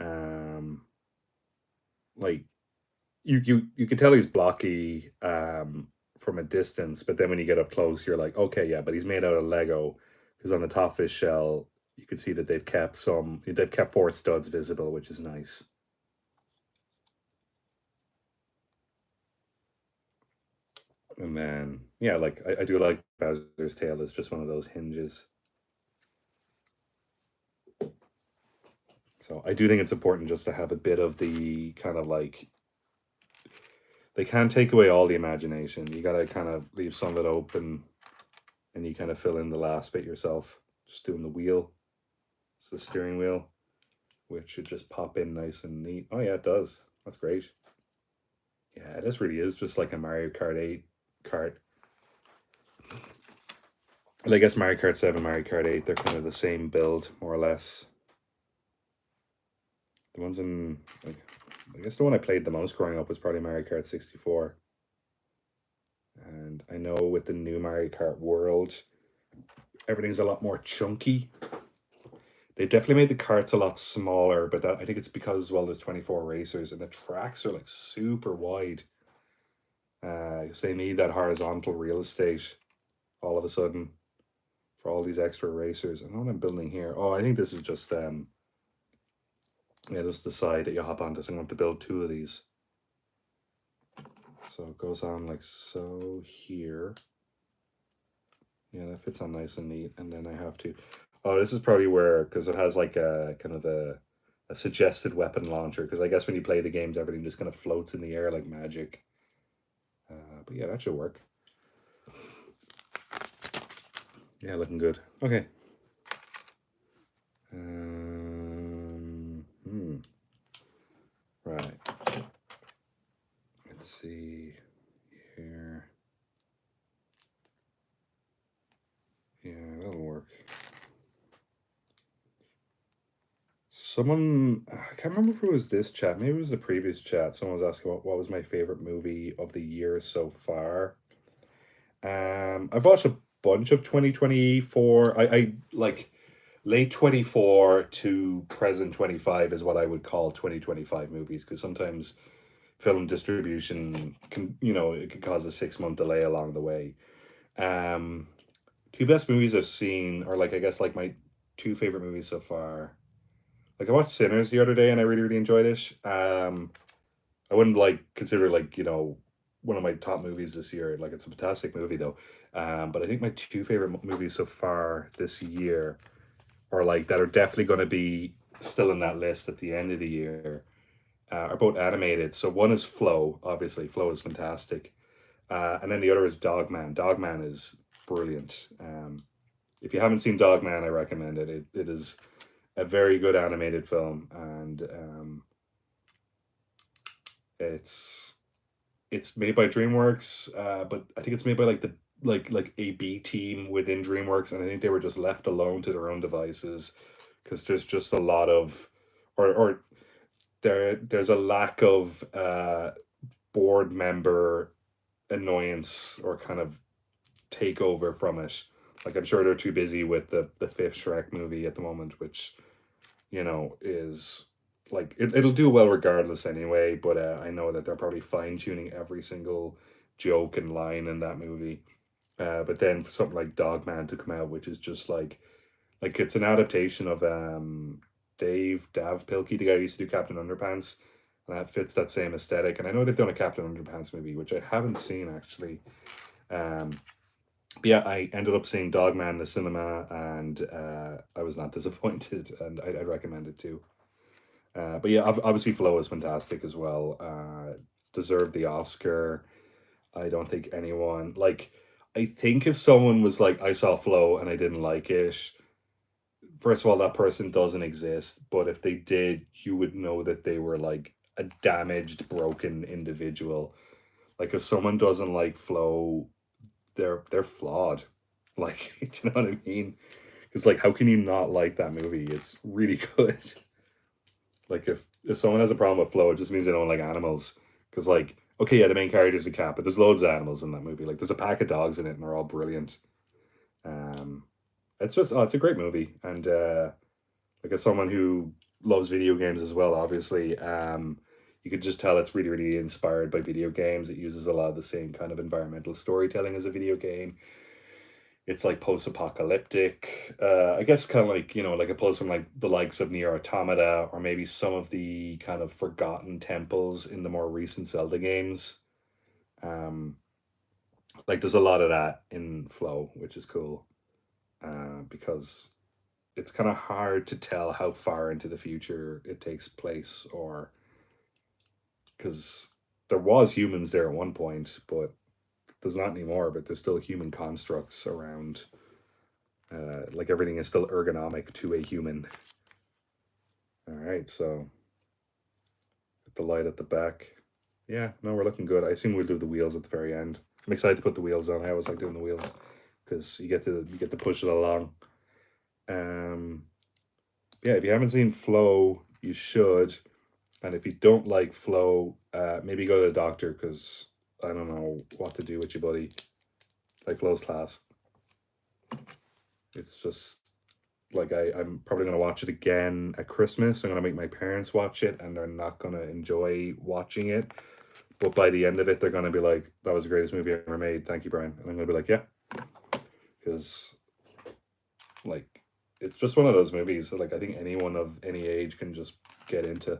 Um, like you can tell he's blocky from a distance, but then when you get up close, you're like, okay, yeah, but he's made out of Lego, because on the top of his shell, you can see that they've kept 4 studs visible, which is nice. And then yeah, like I do like Bowser's tail is just one of those hinges. So I do think it's important just to have a bit of the kind of like, they can't take away all the imagination. You gotta kind of leave some of it open, and you kind of fill in the last bit yourself. Just doing the wheel. It's the steering wheel, which should just pop in nice and neat. Oh yeah, it does. That's great. Yeah, this really is just like a Mario Kart 8 kart. Well, I guess Mario Kart 7, Mario Kart 8, they're kind of the same build, more or less. The ones in, like, I guess the one I played the most growing up was probably Mario Kart 64. And I know with the new Mario Kart World, everything's a lot more chunky. They definitely made the carts a lot smaller, but that I think it's because as well there's 24 racers and the tracks are like super wide. Because they need that horizontal real estate all of a sudden for all these extra racers. I know what I'm building here. Oh, I think this is just yeah, just the side that you hop onto. So I'm going to build 2 of these. So it goes on like so here. Yeah, that fits on nice and neat. And then I have to, oh, this is probably where, because it has like a kind of a suggested weapon launcher. Because I guess when you play the games, everything just kind of floats in the air like magic. But yeah, that should work. Yeah, looking good. Okay. Right. Let's see here. Yeah, that'll work. Someone, I can't remember if it was this chat, maybe it was the previous chat. Someone was asking what was my favorite movie of the year so far. I've watched a bunch of 2024. I like late 24 to present 25 is what I would call 2025 movies, because sometimes film distribution can, it could cause a 6 month delay along the way. Um, Two best movies I've seen, or like I guess like my two favorite movies so far. Like I watched Sinners the other day and I really, really enjoyed it. I wouldn't like consider like, one of my top movies this year. Like it's a fantastic movie though. But I think my two favorite movies so far this year are like that are definitely going to be still in that list at the end of the year. Are both animated. So one is Flow. Obviously, Flow is fantastic, and then the other is Dogman. Dogman is brilliant. If you haven't seen Dogman, I recommend it. It is a very good animated film, and it's it's made by DreamWorks, but I think it's made by like the like a B team within DreamWorks, and I think they were just left alone to their own devices because there's just a lot of, or there's a lack of board member annoyance or kind of takeover from it. Like I'm sure they're too busy with the fifth Shrek movie at the moment, which is like it'll do well regardless anyway. But I know that they're probably fine tuning every single joke and line in that movie. But then for something like Dogman to come out, which is just like it's an adaptation of Dav Pilkey, the guy who used to do Captain Underpants, and that fits that same aesthetic. And I know they've done a Captain Underpants movie, which I haven't seen actually. Um, but yeah, I ended up seeing Dogman in the cinema, and I was not disappointed, and I'd recommend it too. But yeah, obviously Flow is fantastic as well. Deserved the Oscar. I don't think anyone like. I think if someone was like, I saw Flow and I didn't like it, first of all, that person doesn't exist. But if they did, you would know that they were like a damaged, broken individual. Like if someone doesn't like Flow, they're flawed. Like, do you know what I mean? Because like, how can you not like that movie? It's really good. Like if someone has a problem with Flow, it just means they don't like animals. Because like, okay, yeah, the main character is a cat, but there's loads of animals in that movie. Like there's a pack of dogs in it, and they're all brilliant. Um, it's just it's a great movie, and like as someone who loves video games as well, obviously, you could just tell it's really, really inspired by video games. It uses a lot of the same kind of environmental storytelling as a video game. It's like post-apocalyptic. I guess kind of like like it pulls from like the likes of Nier Automata, or maybe some of the kind of forgotten temples in the more recent Zelda games. Um, like there's a lot of that in Flow, which is cool. Because it's kind of hard to tell how far into the future it takes place, or because there was humans there at one point, but there's not anymore. But there's still human constructs around. Like everything is still ergonomic to a human. All right, so the light at the back. Yeah, no, we're looking good. I assume we'll do the wheels at the very end. I'm excited to put the wheels on. I always like doing the wheels because you get to push it along. Um, yeah, if you haven't seen Flow, you should. And if you don't like Flow, maybe go to the doctor, because I don't know what to do with you, buddy. Like Flow's class. It's just like I'm probably gonna watch it again at Christmas. I'm gonna make my parents watch it, and they're not gonna enjoy watching it. But by the end of it, they're gonna be like, "That was the greatest movie I ever made. Thank you, Brian." And I'm gonna be like, "Yeah," because like it's just one of those movies that like I think anyone of any age can just get into.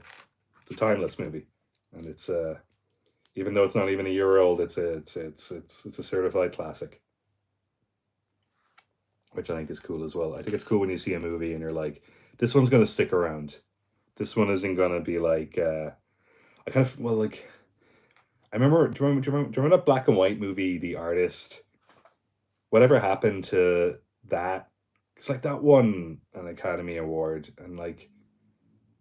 It's a timeless movie, and it's even though it's not even a year old, it's a certified classic, which I think is cool as well. I think it's cool when you see a movie and you're like, this one's gonna stick around. This one isn't gonna be like I kind of well like I remember. Do you remember that black and white movie, The Artist? Whatever happened to that? It's like that won an Academy Award, and like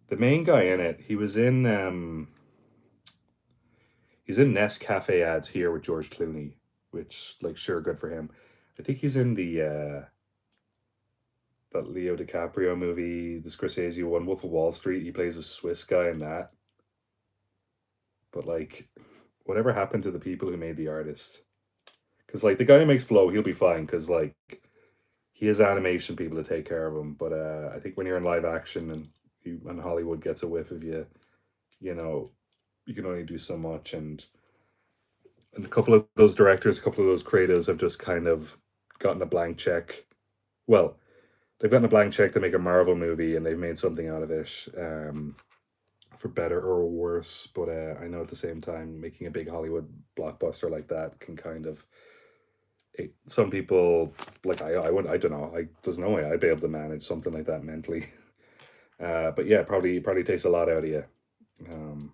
the main guy in it, he's in Nescafe ads here with George Clooney, which like sure good for him. I think he's in the that Leo DiCaprio movie, the Scorsese one, Wolf of Wall Street. He plays a Swiss guy in that. But like, whatever happened to the people who made the artist? Because like the guy who makes Flow, he'll be fine. Because like he has animation people to take care of him. But I think when you're in live action and Hollywood gets a whiff of you, you know, you can only do so much. And a couple of those directors, a couple of those creatives have just kind of gotten a blank check. Well, they've gotten a blank check to make a Marvel movie, and they've made something out of it, for better or worse. But I know at the same time, making a big Hollywood blockbuster like that can kind of some people like I don't know. There's no way I'd be able to manage something like that mentally. But yeah, probably takes a lot out of you. Um,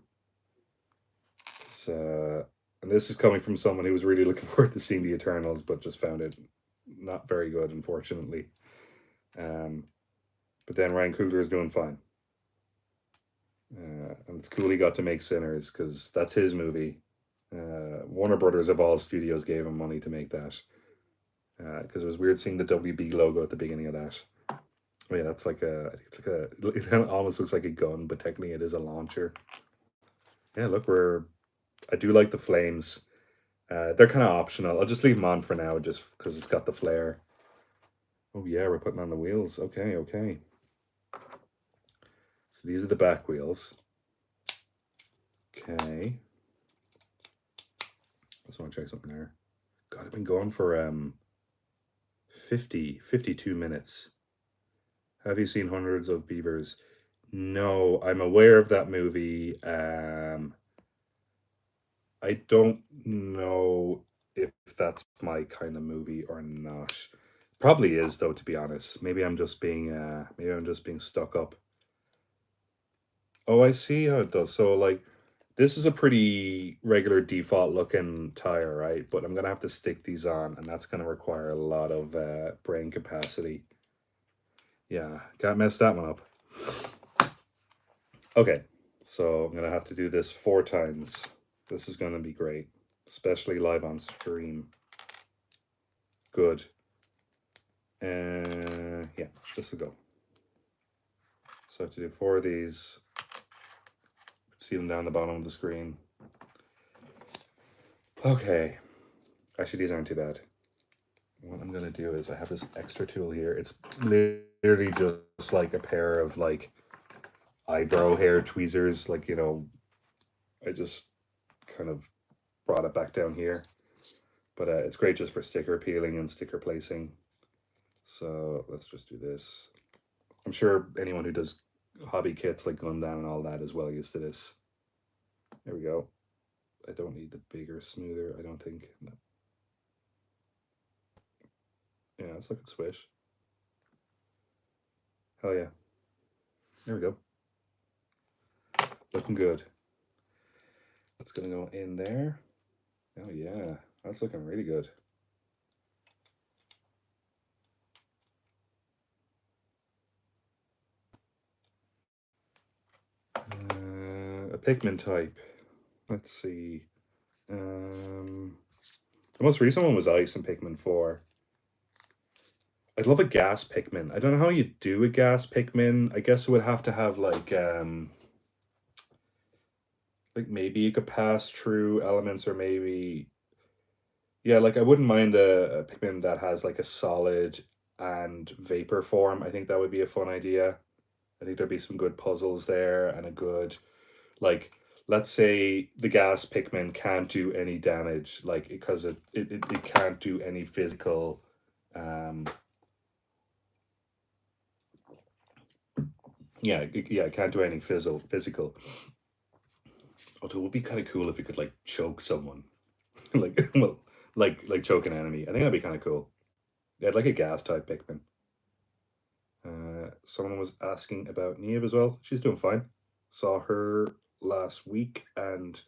so, and this is coming from someone who was really looking forward to seeing the Eternals, but just found it not very good, unfortunately. Um, but then Ryan Coogler is doing fine. And it's cool he got to make Sinners because that's his movie. Warner Brothers of all studios gave him money to make that because it was weird seeing the WB logo at the beginning of that. Oh yeah, that's like a. I think it's like a. It almost looks like a gun, but technically it is a launcher. Yeah, look, I do like the flames. They're kind of optional. I'll just leave them on for now, just because it's got the flare. Oh yeah, we're putting on the wheels. Okay, okay. So these are the back wheels. Okay. I just want to check something there. God, I've been going for 52 minutes. Have you seen Hundreds of Beavers? No, I'm aware of that movie. I don't know if that's my kind of movie or not. Probably is though, to be honest. Maybe I'm just being stuck up. Oh, I see how it does. So like this is a pretty regular default looking tire, right? But I'm gonna have to stick these on, and that's gonna require a lot of brain capacity. Yeah, can't mess that one up. Okay, so I'm gonna have to do this 4 times. This is gonna be great, especially live on stream. Good. Yeah, this will go. So I have to do 4 of these. See them down the bottom of the screen. Okay. Actually, these aren't too bad. What I'm gonna do is I have this extra tool here. It's literally just like a pair of like eyebrow hair tweezers. Like, you know, I just kind of brought it back down here. But it's great just for sticker peeling and sticker placing. So let's just do this. I'm sure anyone who does hobby kits like Gundam and all that is well used to this. There we go. I don't need the bigger, smoother, I don't think. No. Yeah, let's look at Swish. Hell yeah. There we go. Looking good. That's gonna go in there. Oh yeah, that's looking really good. A Pikmin type. Let's see. The most recent one was Ice and Pikmin 4. I'd love a gas Pikmin. I don't know how you do a gas Pikmin. I guess it would have to have like maybe you could pass through elements, or maybe yeah, like I wouldn't mind a Pikmin that has like a solid and vapor form. I think that would be a fun idea. I think there'd be some good puzzles there and a good like let's say the gas Pikmin can't do any damage, like because it can't do any physical it can't do any physical. Although it would be kind of cool if it could like choke someone. Like well like choke an enemy. I think that'd be kind of cool. Yeah, like a gas type Pikmin. Someone was asking about Neve as well. She's doing fine. Saw her last week, and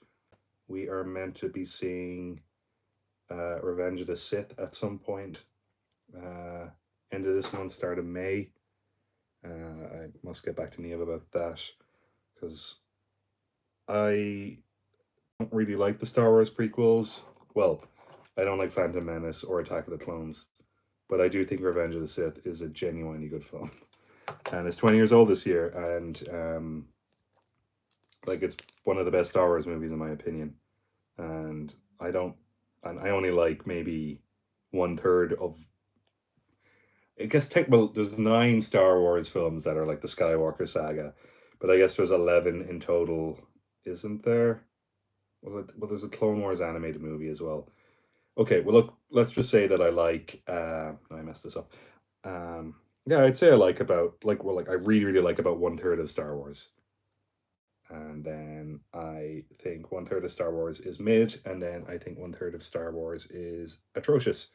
we are meant to be seeing Revenge of the Sith at some point. End of this month, start of May. I must get back to Neve about that because I don't really like the Star Wars prequels. Well, I don't like Phantom Menace or Attack of the Clones. but I do think Revenge of the Sith is a genuinely good film, and it's 20 years old this year, and like it's one of the best Star Wars movies in my opinion, and I don't, and I only like maybe 1/3 of. I guess well, there's 9 Star Wars films that are like the Skywalker saga, but I guess there's 11 in total, isn't there? Well, there's a Clone Wars animated movie as well. Okay, well, look, let's just say that I like. I messed this up. Yeah, I'd say I like about I really really like about 1/3 of Star Wars, and then I think 1/3 of Star Wars is mid, and then I think 1/3 of Star Wars is atrocious,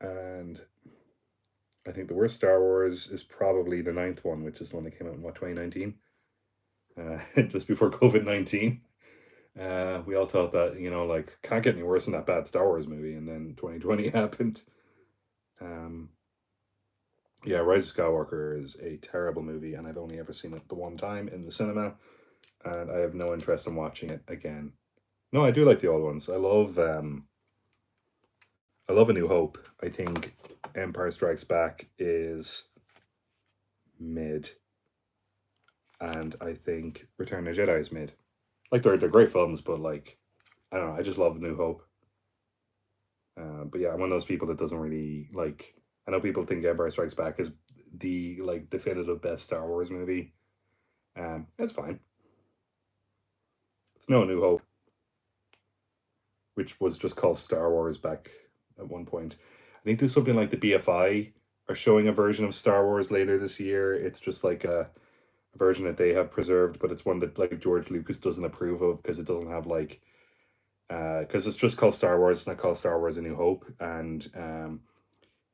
and I think the worst Star Wars is probably the 9th one, which is the one that came out in 2019, just before COVID-19. We all thought that, like, can't get any worse than that bad Star Wars movie, and then 2020 happened. Yeah, Rise of Skywalker is a terrible movie, and I've only ever seen it the one time in the cinema, and I have no interest in watching it again. No, I do like the old ones. I love A New Hope. I think Empire Strikes Back is mid, and I think Return of the Jedi is mid. Like they're great films, but like I don't know. I just love A New Hope. But yeah, I'm one of those people that doesn't really like. I know people think Empire Strikes Back is the like definitive best Star Wars movie. It's fine. It's no New Hope, which was just called Star Wars back at one point. I think there's something like the BFI are showing a version of Star Wars later this year. It's just like a version that they have preserved, but it's one that like George Lucas doesn't approve of because it doesn't have like because it's just called Star Wars. It's not called Star Wars: A New Hope, and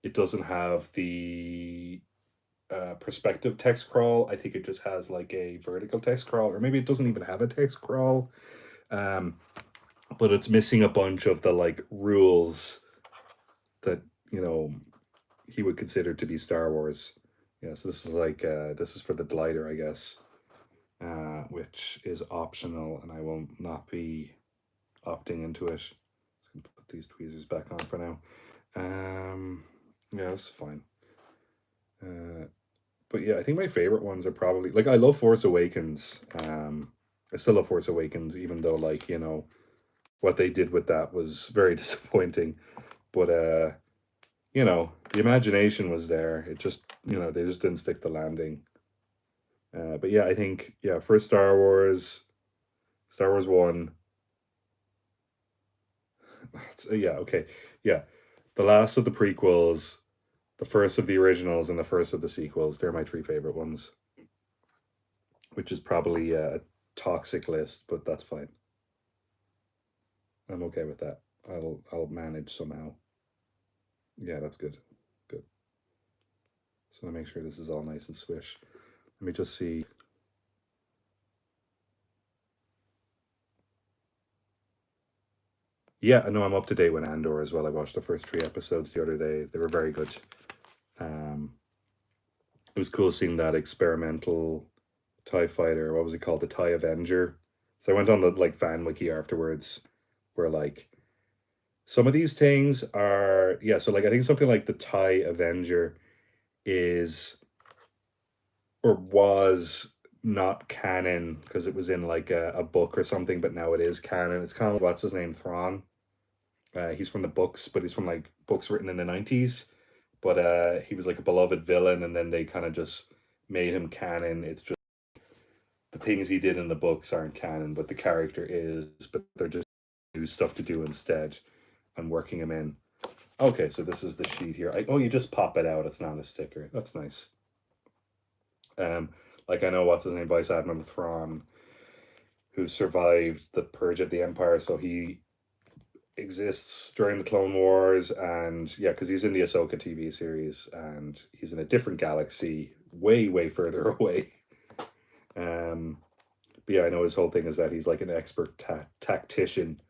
it doesn't have the perspective text crawl. I think it just has like a vertical text crawl, or maybe it doesn't even have a text crawl. But it's missing a bunch of the like rules that he would consider to be Star Wars. Yeah, so this is like this is for the glider, I guess, which is optional, and I will not be opting into it. Just gonna put these tweezers back on for now. Yeah, that's fine. But yeah, I think my favorite ones are probably like I love Force Awakens. I still love Force Awakens, even though like what they did with that was very disappointing. But the imagination was there. It just they just didn't stick the landing. But yeah, I think first Star Wars 1. Yeah, okay, yeah, the last of the prequels, the first of the originals, and the first of the sequels. They're my 3 favorite ones, which is probably a toxic list, but that's fine. I'm okay with that. I'll manage somehow. Yeah, that's good. Good. So let me make sure this is all nice and swish. Let me just see. Yeah, I know I'm up to date with Andor as well. I watched the first 3 episodes the other day. They were very good. It was cool seeing that experimental TIE fighter. What was it called? The TIE Avenger. So I went on the like fan wiki afterwards, where like some of these things are so like I think something like the TIE Avenger is or was not canon because it was in like a book or something, but now it is canon. It's kind of like, what's his name, Thrawn. He's from the books, but he's from like books written in the 90s. But he was like a beloved villain, and then they kind of just made him canon. It's just the things he did in the books aren't canon, but the character is. But they're just new stuff to do instead, and working him in. Okay, so this is the sheet here. Oh, you just pop it out. It's not a sticker. That's nice. Like I know what's his name, Vice Admiral Thrawn, who survived the purge of the Empire, so he exists during the Clone Wars, and yeah, because he's in the Ahsoka TV series, and he's in a different galaxy, way further away. But yeah, I know his whole thing is that he's like an expert tactician,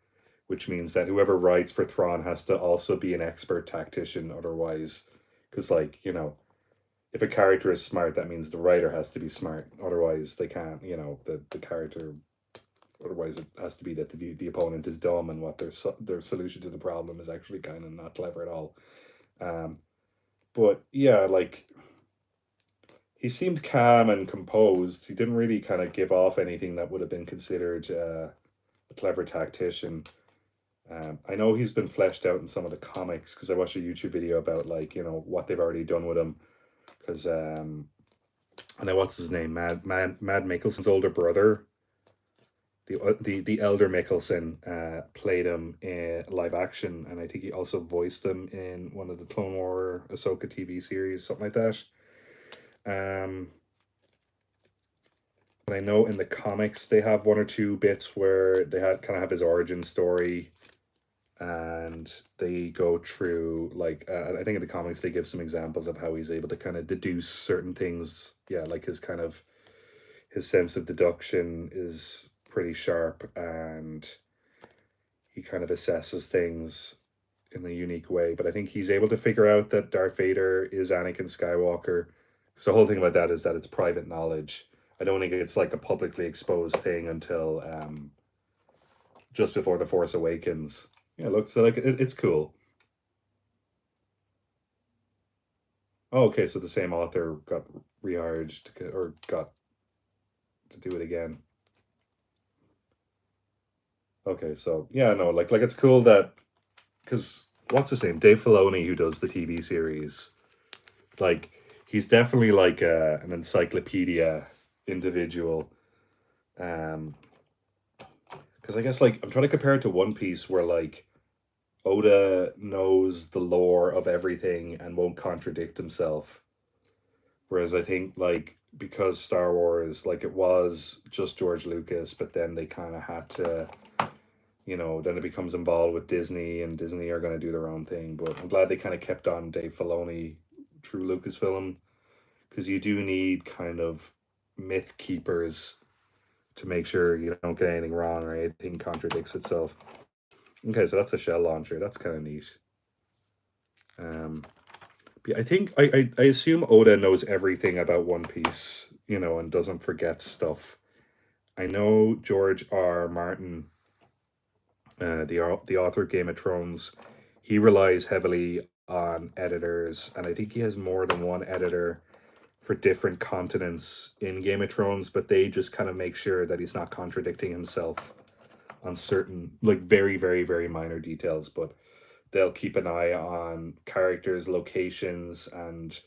which means that whoever writes for Thrawn has to also be an expert tactician, otherwise, because like if a character is smart, that means the writer has to be smart, otherwise they can't. The character Otherwise, it has to be that the opponent is dumb and what their solution to the problem is actually kind of not clever at all. But yeah, like he seemed calm and composed. He didn't really kind of give off anything that would have been considered a clever tactician. I know he's been fleshed out in some of the comics because I watched a YouTube video about like what they've already done with him. Because I know what's his name, Mad Mikkelsen's older brother, the elder Mikkelsen, played him in live action, and I think he also voiced him in one of the Clone War Ahsoka TV series, something like that. But I know in the comics they have one or two bits where they kind of have his origin story, and they go through like I think in the comics they give some examples of how he's able to kind of deduce certain things. Yeah, like his sense of deduction is pretty sharp, and he kind of assesses things in a unique way. But I think he's able to figure out that Darth Vader is Anakin Skywalker. So the whole thing about that is that it's private knowledge. I don't think it's like a publicly exposed thing until just before The Force Awakens. Yeah, look, so like it's cool. Oh, okay, so the same author got rehired or got to do it again. Okay, so yeah, no, like it's cool that because what's his name, Dave Filoni, who does the TV series, like he's definitely like an encyclopedia individual. Because I guess like I'm trying to compare it to One Piece, where like Oda knows the lore of everything and won't contradict himself. Whereas I think like because Star Wars, like it was just George Lucas, but then they kind of had to, then it becomes involved with Disney, and Disney are going to do their own thing. But I'm glad they kind of kept on Dave Filoni through Lucasfilm, because you do need kind of myth keepers to make sure you don't get anything wrong or anything contradicts itself. Okay, so that's a shell launcher. That's kind of neat. Yeah, I think I assume Oda knows everything about One Piece, and doesn't forget stuff. I know George R. Martin, the author of Game of Thrones, he relies heavily on editors, and I think he has more than one editor for different continents in Game of Thrones, but they just kind of make sure that he's not contradicting himself on certain, like very, very, very minor details, but they'll keep an eye on characters, locations, and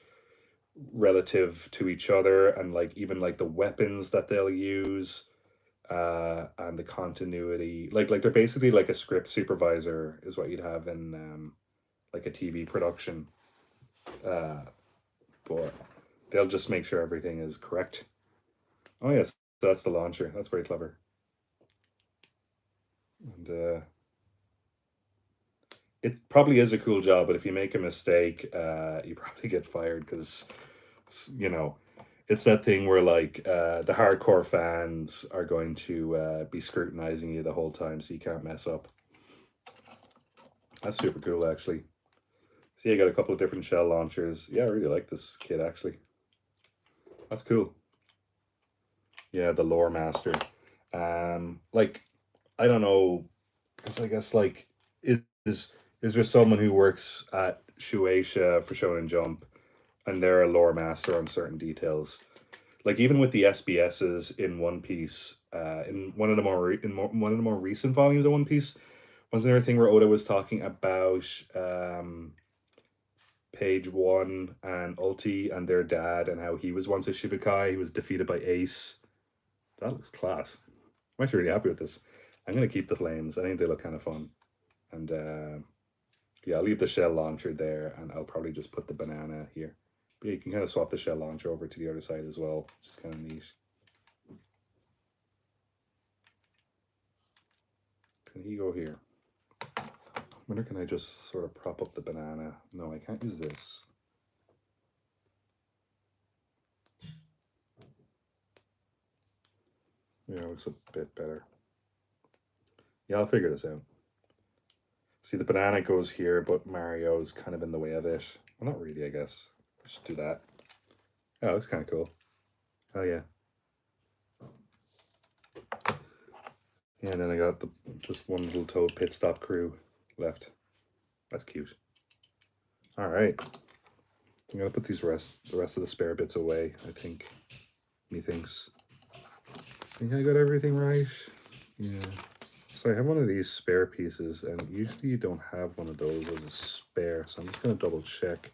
relative to each other, and like even like the weapons that they'll use, and the continuity. Like they're basically like a script supervisor is what you'd have in like a TV production. But they'll just make sure everything is correct. Oh yes, so that's the launcher. That's very clever. And it probably is a cool job, but if you make a mistake, you probably get fired because, it's that thing where like the hardcore fans are going to be scrutinizing you the whole time, so you can't mess up. That's super cool, actually. See, I got a couple of different shell launchers. Yeah, I really like this kit, actually. That's cool. Yeah, the lore master. Like, I don't know, because I guess like is there someone who works at Shueisha for Shonen Jump, and they're a lore master on certain details. Like even with the SBSs in One Piece, in one of the one of the more recent volumes of One Piece, was there a thing where Oda was talking about Page One and Ulti and their dad, and how he was once a Shibukai. He was defeated by Ace. That looks class. I'm actually really happy with this. I'm gonna keep the flames. I think they look kind of fun, and yeah, I'll leave the shell launcher there, and I'll probably just put the banana here. But you can kind of swap the shell launcher over to the other side as well, which is kind of neat. Can he go here? Wonder, can I just sort of prop up the banana? No, I can't use this. Yeah, it looks a bit better. Yeah, I'll figure this out. See, the banana goes here, but Mario's kind of in the way of it. Well, not really, I guess. Just do that. Oh, looks kind of cool. Oh, yeah. Yeah, and then I got just one little Toad pit stop crew left. That's cute. All right. I'm gonna put the rest of the spare bits away, I think. Methinks. I think I got everything right. Yeah. So I have one of these spare pieces, and usually you don't have one of those as a spare, so I'm just gonna double check.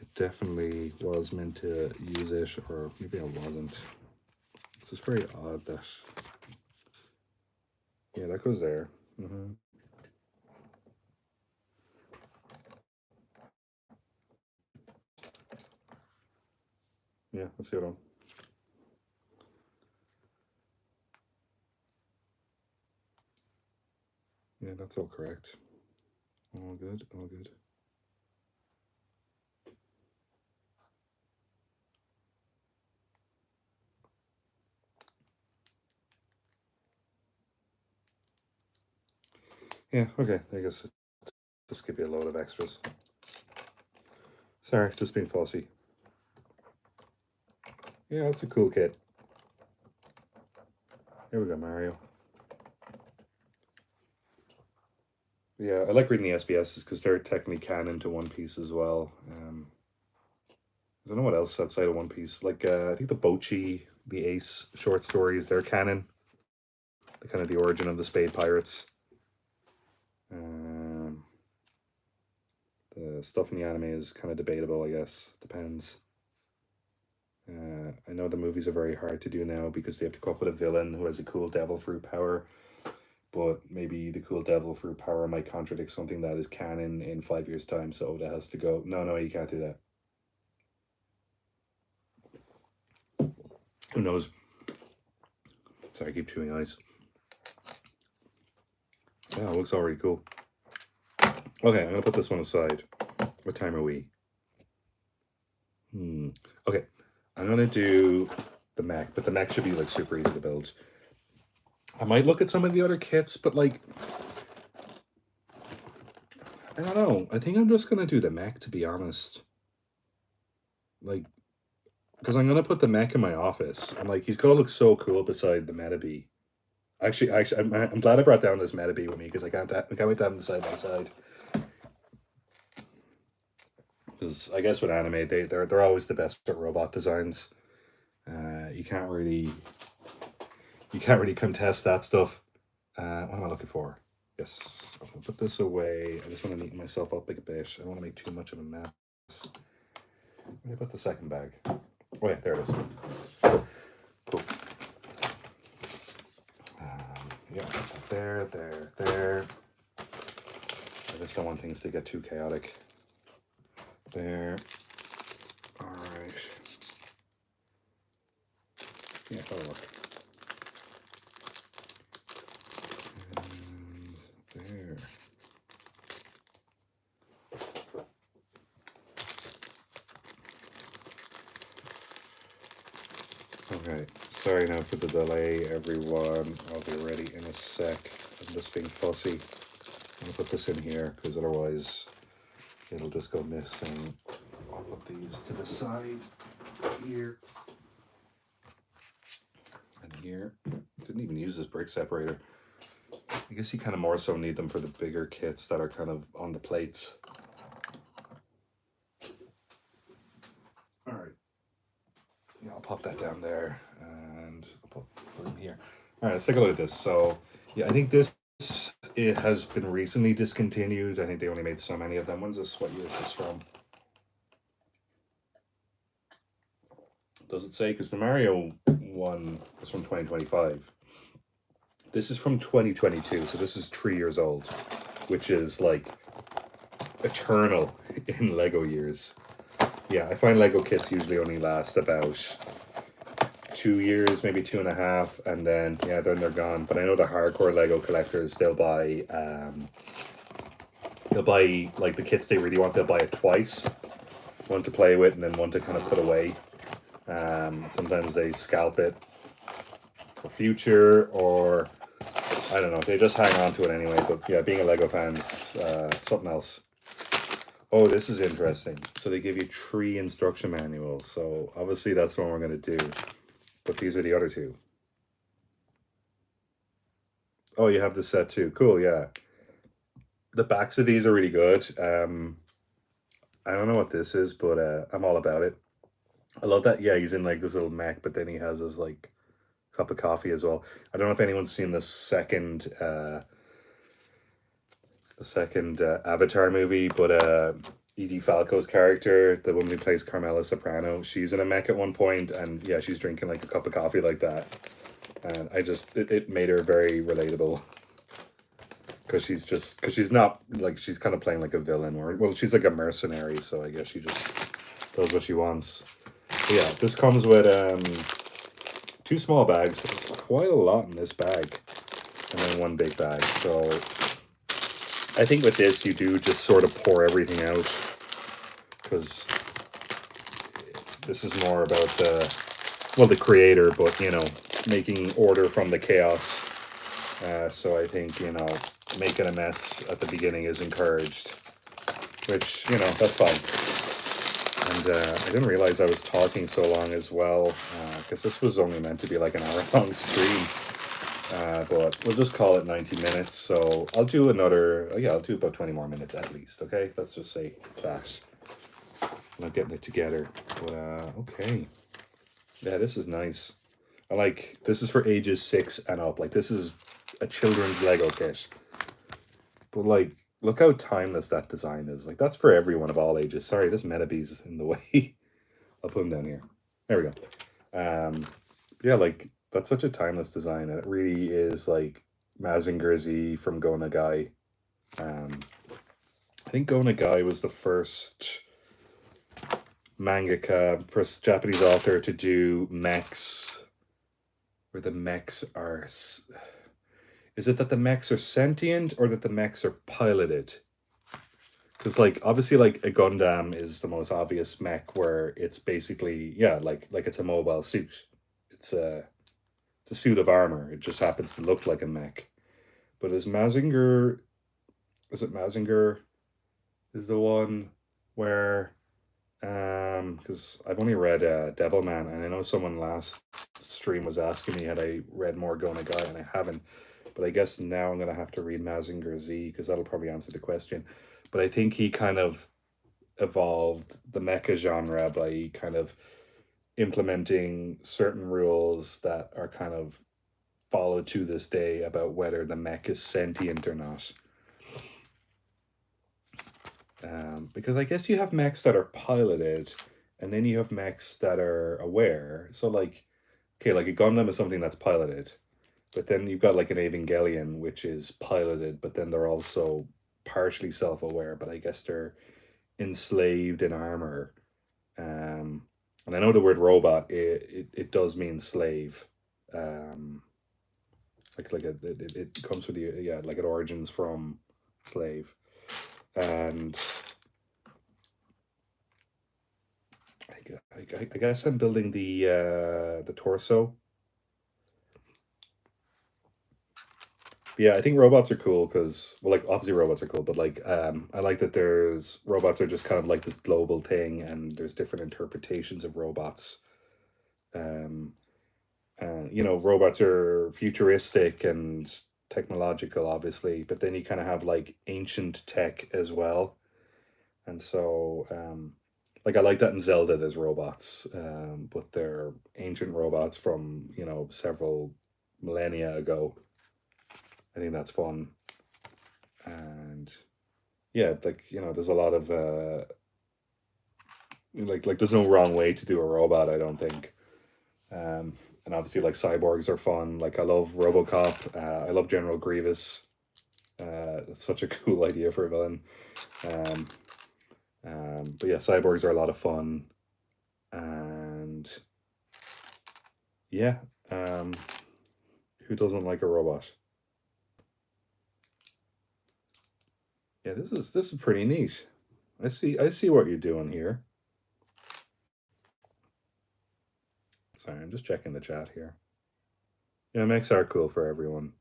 I definitely was meant to use it, or maybe I wasn't. It's just very odd that... Yeah, that goes there. Yeah, let's see what I'm... Yeah, that's all correct. All good, all good. Yeah, okay, I guess just give you a load of extras. Sorry, just being fussy. Yeah, that's a cool kit. Here we go, Mario. Yeah, I like reading the SBSs because they're technically canon to One Piece as well. I don't know what else outside of One Piece. Like, I think the Bochi, the Ace short stories, they're canon. The kind of the origin of the Spade Pirates. The stuff in the anime is kind of debatable, I guess. Depends. I know the movies are very hard to do now because they have to come up with a villain who has a cool devil fruit power. But maybe the cool devil fruit power might contradict something that is canon in 5 years' time, so Oda has to go, no, you can't do that. Who knows? Sorry, I keep chewing ice. Yeah, it looks already cool. Okay, I'm gonna put this one aside. What time are we? Okay, I'm gonna do the mech, but the mech should be like super easy to build. I might look at some of the other kits, but like, I don't know. I think I'm just gonna do the mech, to be honest. Like, because I'm gonna put the mech in my office, and like, he's gonna look so cool beside the Metabee. Actually, I'm glad I brought down this Metabee with me because I can't wait to have them side by side. Because I guess with anime, they're always the best at robot designs. You can't really contest that stuff. What am I looking for? Yes, I'm gonna put this away. I just want to neaten myself up a bit. I don't want to make too much of a mess. Where did I put the second bag? Oh yeah, there it is. Cool. Yeah, there. I just don't want things to get too chaotic. There. All right. Yeah, that'll work. And there. Okay, sorry now for the delay, everyone. I'll be ready in a sec. I'm just being fussy. I'm gonna put this in here because otherwise it'll just go missing. I'll put these to the side here and here. Didn't even use this brick separator. I guess you kind of more so need them for the bigger kits that are kind of on the plates. All right. Yeah, I'll pop that down there and I'll put them here. All right, let's take a look at this. So, yeah, I think it has been recently discontinued. I think they only made so many of them. When's this? What year is this from? Does it say? Because the Mario one is from 2025. This is from 2022, so this is 3 years old, which is like eternal in Lego years. Yeah, I find Lego kits usually only last about 2 years, maybe 2.5, and then yeah, then they're gone. But I know the hardcore Lego collectors, they'll buy like the kits they really want. They'll buy it twice, one to play with and then one to kind of put away. Sometimes they scalp it for future, or I don't know, they just hang on to it anyway. But yeah, being a Lego fan's something else. Oh, this is interesting. So they give you 3 instruction manuals. So obviously that's what we're going to do. But these are the other 2. Oh, you have this set too. Cool, yeah. The backs of these are really good. I don't know what this is, but I'm all about it. I love that. Yeah, he's in like this little mech, but then he has his like cup of coffee as well. I don't know if anyone's seen the second Avatar movie, but Edie Falco's character, the woman who plays Carmela Soprano, she's in a mech at one point, and yeah, she's drinking like a cup of coffee like that, and it made her very relatable because she's not like she's kind of playing like a villain, or well, she's like a mercenary, so I guess she just does what she wants. But yeah, this comes with two small bags, but there's quite a lot in this bag, and then one big bag. So I think with this, you do just sort of pour everything out, because this is more about the creator, but you know, making order from the chaos. So I think, you know, making a mess at the beginning is encouraged, which, you know, that's fine. And I didn't realize I was talking so long as well, because this was only meant to be like an hour-long stream. But we'll just call it 90 minutes. So I'll do another, yeah, I'll do about 20 more minutes at least, okay? Let's just say that. I'm not getting it together. But, okay. Yeah, this is nice. I like, this is for ages 6 and up. Like, this is a children's Lego kit. But, like, look how timeless that design is. Like, that's for everyone of all ages. Sorry, this Metabee's in the way. I'll put him down here. There we go. Yeah, like, that's such a timeless design. And it really is, like, Mazinger Z from Go Nagai. I think Go Nagai was the first mangaka, first Japanese author to do mechs, where the mechs are... Is it that the mechs are sentient or that the mechs are piloted? Because, like, obviously, like, a Gundam is the most obvious mech where it's basically, yeah, like it's a mobile suit. It's a suit of armor. It just happens to look like a mech. But is it Mazinger is the one where, because I've only read Devilman, and I know someone last stream was asking me had I read more Go Nagai, and I haven't. But I guess now I'm going to have to read Mazinger Z, because that'll probably answer the question. But I think he kind of evolved the mecha genre by kind of implementing certain rules that are kind of followed to this day about whether the mech is sentient or not. Because I guess you have mechs that are piloted, and then you have mechs that are aware. So, like, okay, like a Gundam is something that's piloted. But then you've got like an Evangelion, which is piloted, but then they're also partially self-aware, but I guess they're enslaved in armor. And I know the word robot, it does mean slave. It comes with the, yeah, like it origins from slave. And I guess I'm building the torso. Yeah, I think robots are cool because, well, like, obviously robots are cool, but like, I like that there's robots are just kind of like this global thing, and there's different interpretations of robots. Um, you know, robots are futuristic and technological, obviously, but then you kind of have like ancient tech as well, and so, like, I like that in Zelda there's robots, but they're ancient robots from, you know, several millennia ago. I think that's fun. And yeah, like, you know, there's a lot of like there's no wrong way to do a robot, I don't think. And obviously, like, cyborgs are fun. Like, I love RoboCop. I love General Grievous. It's such a cool idea for a villain. But yeah, cyborgs are a lot of fun. And yeah, who doesn't like a robot? Yeah, this is pretty neat. I see what you're doing here. Sorry, I'm just checking the chat here. Yeah, mechs are cool for everyone.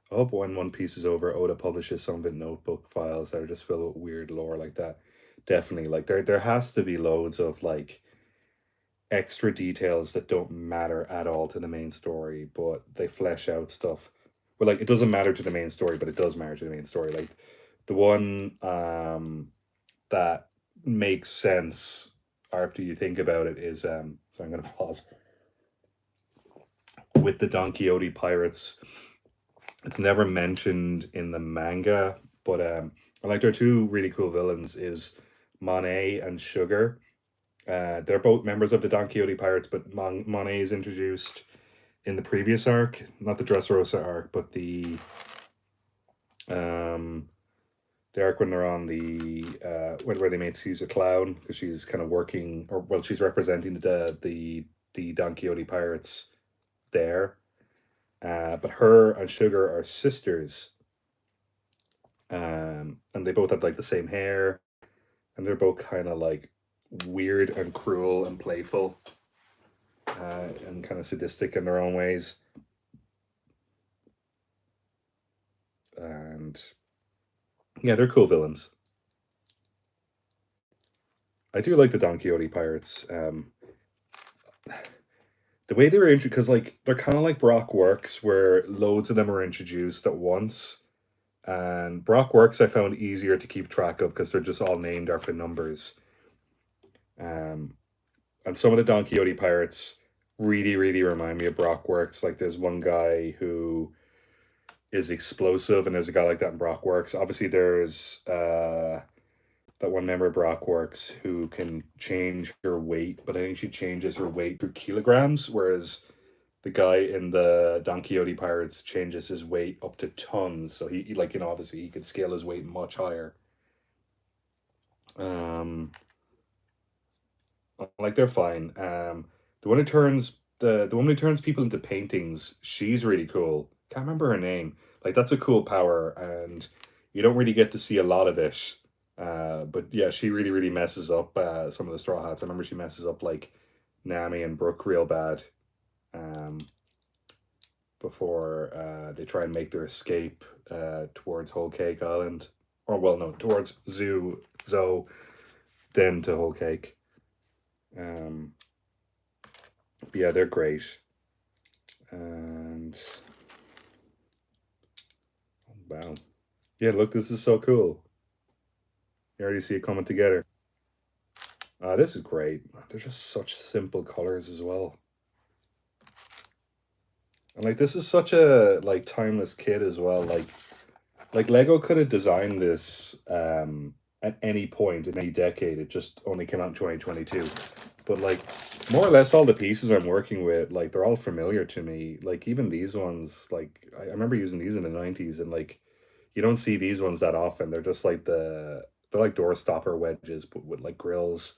I hope when One Piece is over, Oda publishes some of the notebook files that are just filled with weird lore like that. Definitely, like, there has to be loads of like extra details that don't matter at all to the main story, but they flesh out stuff. But like, it doesn't matter to the main story, but it does matter to the main story. Like the one that makes sense after you think about it is so I'm gonna pause with the Don Quixote pirates. It's never mentioned in the manga, but I like their two really cool villains is Monet and Sugar. They're both members of the Don Quixote pirates, but Monet is introduced in the previous arc, not the Dressrosa arc, but um the arc when they're on the where they made Caesar Clown, because she's kind of working, or well, she's representing the Don Quixote pirates there. But her and Sugar are sisters, and they both have like the same hair, and they're both kind of like weird and cruel and playful, and kind of sadistic in their own ways. And yeah, they're cool villains. I do like the Don Quixote pirates. The way they were introduced, because like they're kind of like Brock Works, where loads of them are introduced at once. And Brock Works I found easier to keep track of because they're just all named after numbers. Um, and some of the Don Quixote pirates really, really remind me of Brock Works. Like there's one guy who is explosive, and there's a guy like that in Brock Works. Obviously, there's that one member of Brock Works who can change her weight, but I think she changes her weight through kilograms, whereas the guy in the Don Quixote Pirates changes his weight up to tons. So he like, you know, obviously he could scale his weight much higher. Um, like they're fine. The one who turns the one who turns people into paintings, she's really cool. Can't remember her name. Like that's a cool power, and you don't really get to see a lot of it. But yeah, she really really messes up some of the Straw Hats. I remember she messes up like Nami and Brooke real bad. Um, Before they try and make their escape towards Whole Cake Island, or well, no, towards Zoe, then to Whole Cake. Um, but yeah, they're great, and wow, yeah, look, this is so cool. You already see it coming together. This is great. They're just such simple colors as well. And like this is such a like timeless kit as well. Like Lego could have designed this at any point in any decade. It just only came out in 2022. But like more or less all the pieces I'm working with, like they're all familiar to me. Like even these ones, like I remember using these in the 90s, and like you don't see these ones that often. They're just like they're like door stopper wedges but with like grills.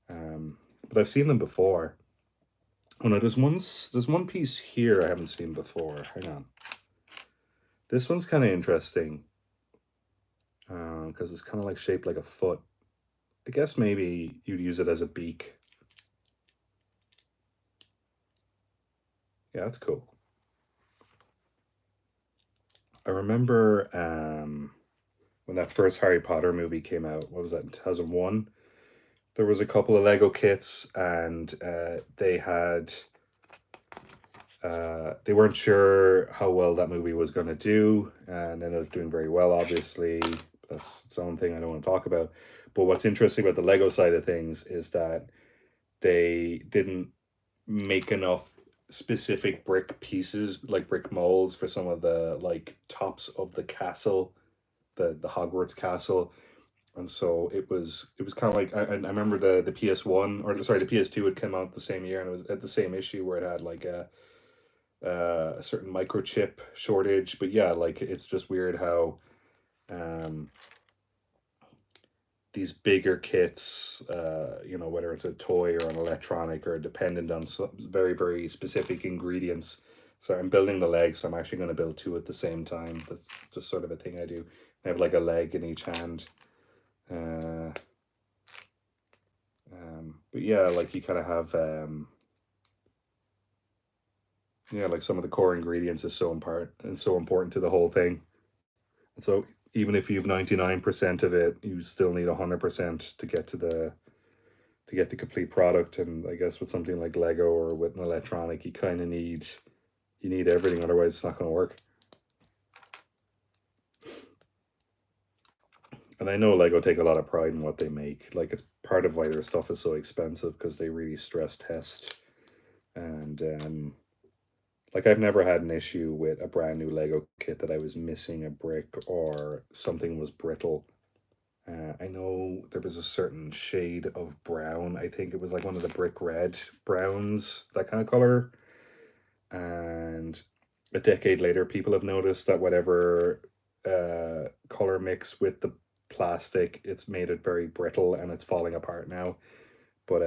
But I've seen them before. Oh no, there's one piece here I haven't seen before. Hang on. This one's kind of interesting because it's kind of like shaped like a foot. I guess maybe you'd use it as a beak. Yeah, that's cool. I remember when that first Harry Potter movie came out. What was that, in 2001? There was a couple of Lego kits, and they had they weren't sure how well that movie was going to do, and ended up doing very well, obviously. That's its own thing I don't want to talk about. But what's interesting about the Lego side of things is that they didn't make enough specific brick pieces, like brick molds, for some of the like tops of the castle, the Hogwarts castle. And so it was kind of like I remember the PS1, or sorry, the PS2 had come out the same year, and it was at the same issue where it had like a certain microchip shortage. But yeah, like it's just weird how um these bigger kits, you know, whether it's a toy or an electronic, are dependent on some very very specific ingredients. So I'm building the legs, so I'm actually going to build two at the same time. That's just sort of a thing I do. I have like a leg in each hand. uh but yeah, like you kind of have yeah, like some of the core ingredients is so important to the whole thing. And so even if you have 99% of it, you still need 100% to to get the complete product. And I guess with something like Lego or with an electronic, you kind of need everything, otherwise it's not going to work. And I know Lego take a lot of pride in what they make. Like, it's part of why their stuff is so expensive, because they really stress test. And like, I've never had an issue with a brand new Lego kit that I was missing a brick or something was brittle. I know there was a certain shade of brown. I think it was like one of the brick red browns, that kind of color. And a decade later, people have noticed that whatever color mix with the plastic, it's made it very brittle and it's falling apart now. But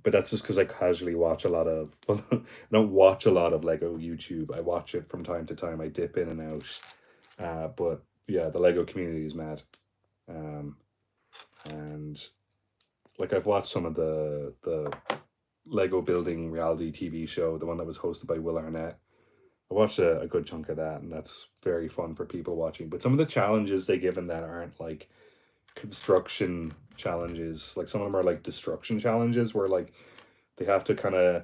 that's just because I casually watch a lot of well, I don't watch a lot of Lego YouTube. I watch it from time to time. I dip in and out. But yeah, the Lego community is mad. Um, and like, I've watched some of the Lego building reality TV show, the one that was hosted by Will Arnett. I watched a good chunk of that, and that's very fun for people watching. But some of the challenges they give in that aren't like construction challenges. Like, some of them are like destruction challenges, where like they have to kind of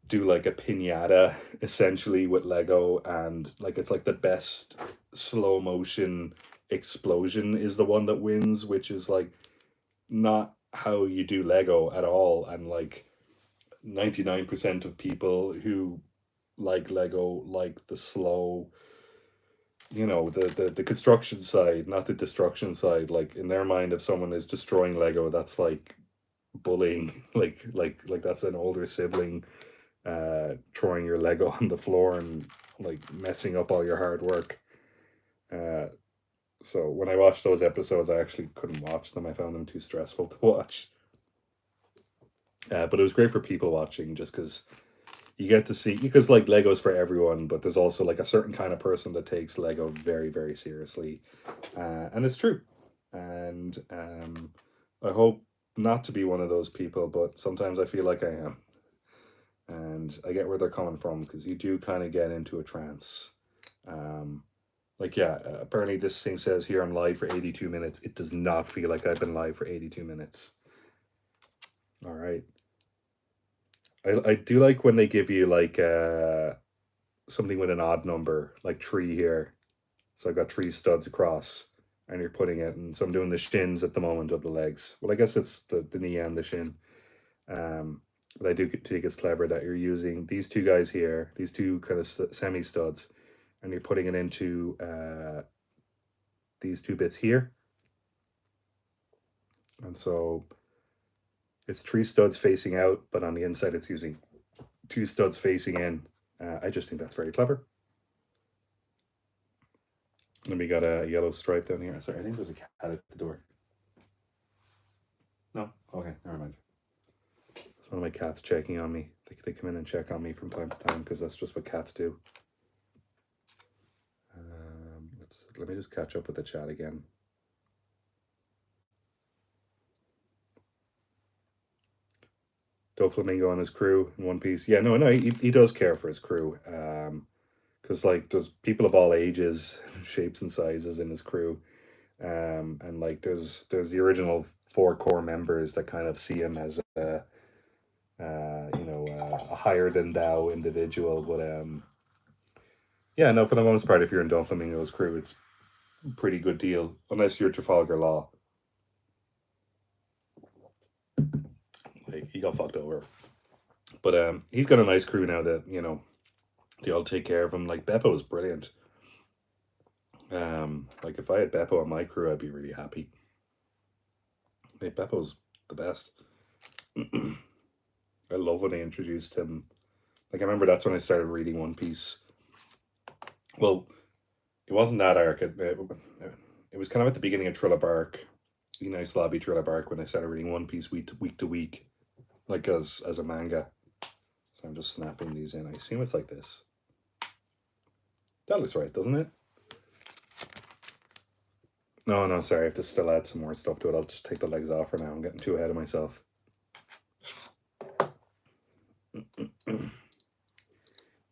do like a pinata essentially with Lego, and like it's like the best slow motion explosion is the one that wins, which is like not how you do Lego at all. And like 99% of people who like Lego like the slow, the construction side, not the destruction side. Like, in their mind, if someone is destroying Lego, that's like bullying. Like that's an older sibling throwing your Lego on the floor and like messing up all your hard work. Uh, so when I watched those episodes, I actually couldn't watch them. I found them too stressful to watch. But it was great for people watching, just because you get to see, because like Lego's for everyone, but there's also like a certain kind of person that takes Lego very, very seriously. And it's true. And I hope not to be one of those people, but sometimes I feel like I am. And I get where they're coming from, because you do kind of get into a trance. Like, yeah, apparently this thing says here I'm live for 82 minutes. It does not feel like I've been live for 82 minutes. All right. I do like when they give you like something with an odd number, like 3 here. So I've got 3 studs across, and you're putting it, and so I'm doing the shins at the moment of the legs. Well, I guess it's the knee and the shin. But I do think it's clever that you're using these two guys here, these two kind of semi studs, and you're putting it into these 2 bits here. And so it's 3 studs facing out, but on the inside it's using 2 studs facing in. I just think that's very clever. And we got a yellow stripe down here. Sorry, I think there's a cat at the door. No? Okay, never mind. It's one of my cats checking on me. They come in and check on me from time to time, because that's just what cats do. Let me just catch up with the chat again. Doflamingo and his crew in One Piece. Yeah, no, he does care for his crew. Because like there's people of all ages, shapes, and sizes in his crew. And like there's the original 4 core members that kind of see him as a a higher than thou individual. But yeah, no, for the most part, if you're in Doflamingo's crew, it's a pretty good deal, unless you're Trafalgar Law. Like, he got fucked over. But he's got a nice crew now that, they all take care of him. Like, Beppo is brilliant. Like, if I had Beppo on my crew, I'd be really happy. Like, Beppo's the best. I love when they introduced him. Like, I remember that's when I started reading One Piece. Well, it wasn't that arc. It was kind of at the beginning of Thriller Bark, Nice Lobby Thriller Bark, when I started reading One Piece week to week, like as a manga. So I'm just snapping these in. I assume it's like this. That looks right, doesn't it? No, sorry. I have to still add some more stuff to it. I'll just take the legs off for now. I'm getting too ahead of myself.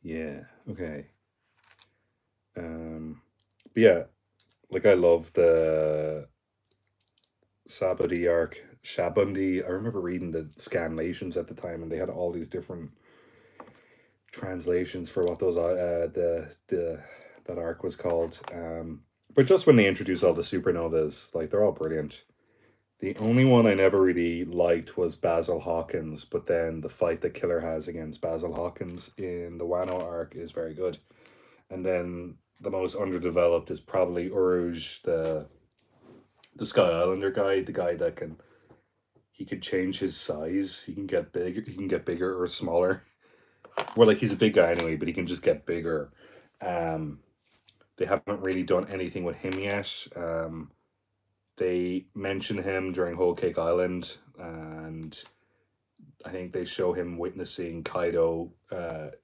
Yeah, okay. But yeah, like, I love the Sabadi arc. Shabundi. I remember reading the scanlations at the time, and they had all these different translations for what those the that arc was called. But just when they introduce all the supernovas, like they're all brilliant. The only one I never really liked was Basil Hawkins, but then the fight that Killer has against Basil Hawkins in the Wano arc is very good. And then the most underdeveloped is probably Uruj, the Sky Islander guy, the guy that he can change his size. He can get big. He can get bigger or smaller. Well, like he's a big guy anyway, but he can just get bigger. Um, they haven't really done anything with him yet. They mention him during Whole Cake Island, and I think they show him witnessing Kaido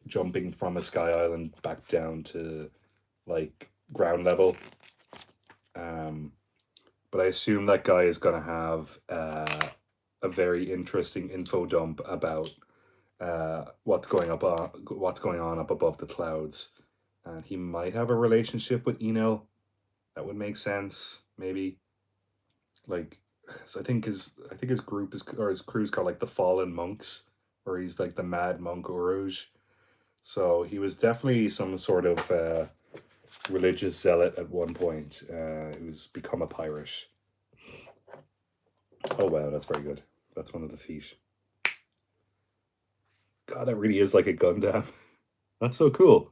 jumping from a sky island back down to like ground level. But I assume that guy is going to have a very interesting info dump about what's going on up above the clouds, and he might have a relationship with Eno. That would make sense, maybe. Like, so I think his group is, or his crew's called like the Fallen Monks, or he's like the Mad Monk Uruj. So he was definitely some sort of religious zealot at one point, who's become a pirate. Oh wow, that's very good. That's one of the feet. God, that really is like a Gundam. That's so cool.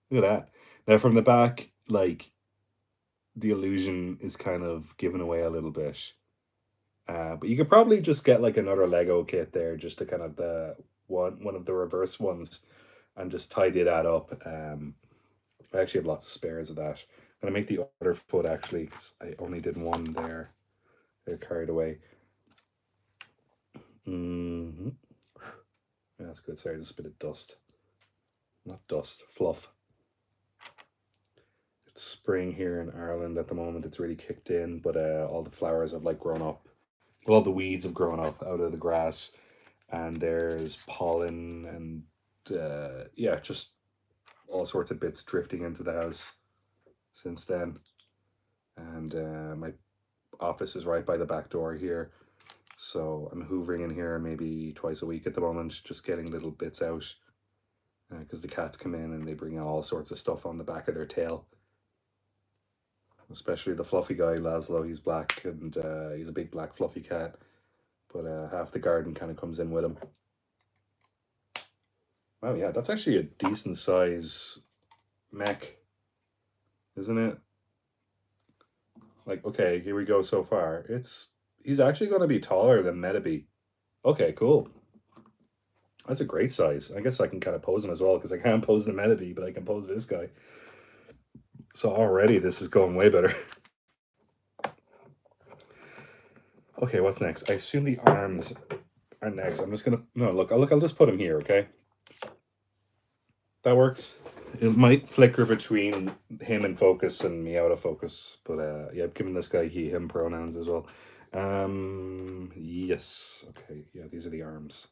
Look at that. Now from the back, like the illusion is kind of given away a little bit. But you could probably just get like another Lego kit there, just to kind of the one of the reverse ones, and just tidy that up. I actually have lots of spares of that. I'm gonna make the other foot actually, because I only did one there. They're carried away. Mm-hmm. Yeah, that's good. Sorry, just a bit of dust. Not dust, fluff. It's spring here in Ireland at the moment. It's really kicked in, but all the flowers have like grown up. Well, all the weeds have grown up out of the grass, and there's pollen and yeah, just all sorts of bits drifting into the house since then. And my office is right by the back door here, so I'm hoovering in here maybe twice a week at the moment, just getting little bits out, because the cats come in and they bring all sorts of stuff on the back of their tail. Especially the fluffy guy, Laszlo. He's black, and he's a big black fluffy cat, but half the garden kind of comes in with him. Wow, yeah, that's actually a decent size mech, isn't it? Like, okay, here we go so far. He's actually going to be taller than Metabee. Okay, cool. That's a great size. I guess I can kind of pose him as well, because I can't pose the Metabee, but I can pose this guy. So already this is going way better. Okay, what's next? I assume the arms are next. I'm just gonna I'll just put him here, okay? That works. It might flicker between him in focus and me out of focus, but yeah, I've given this guy he, him pronouns as well. Yes. Okay, yeah, these are the arms.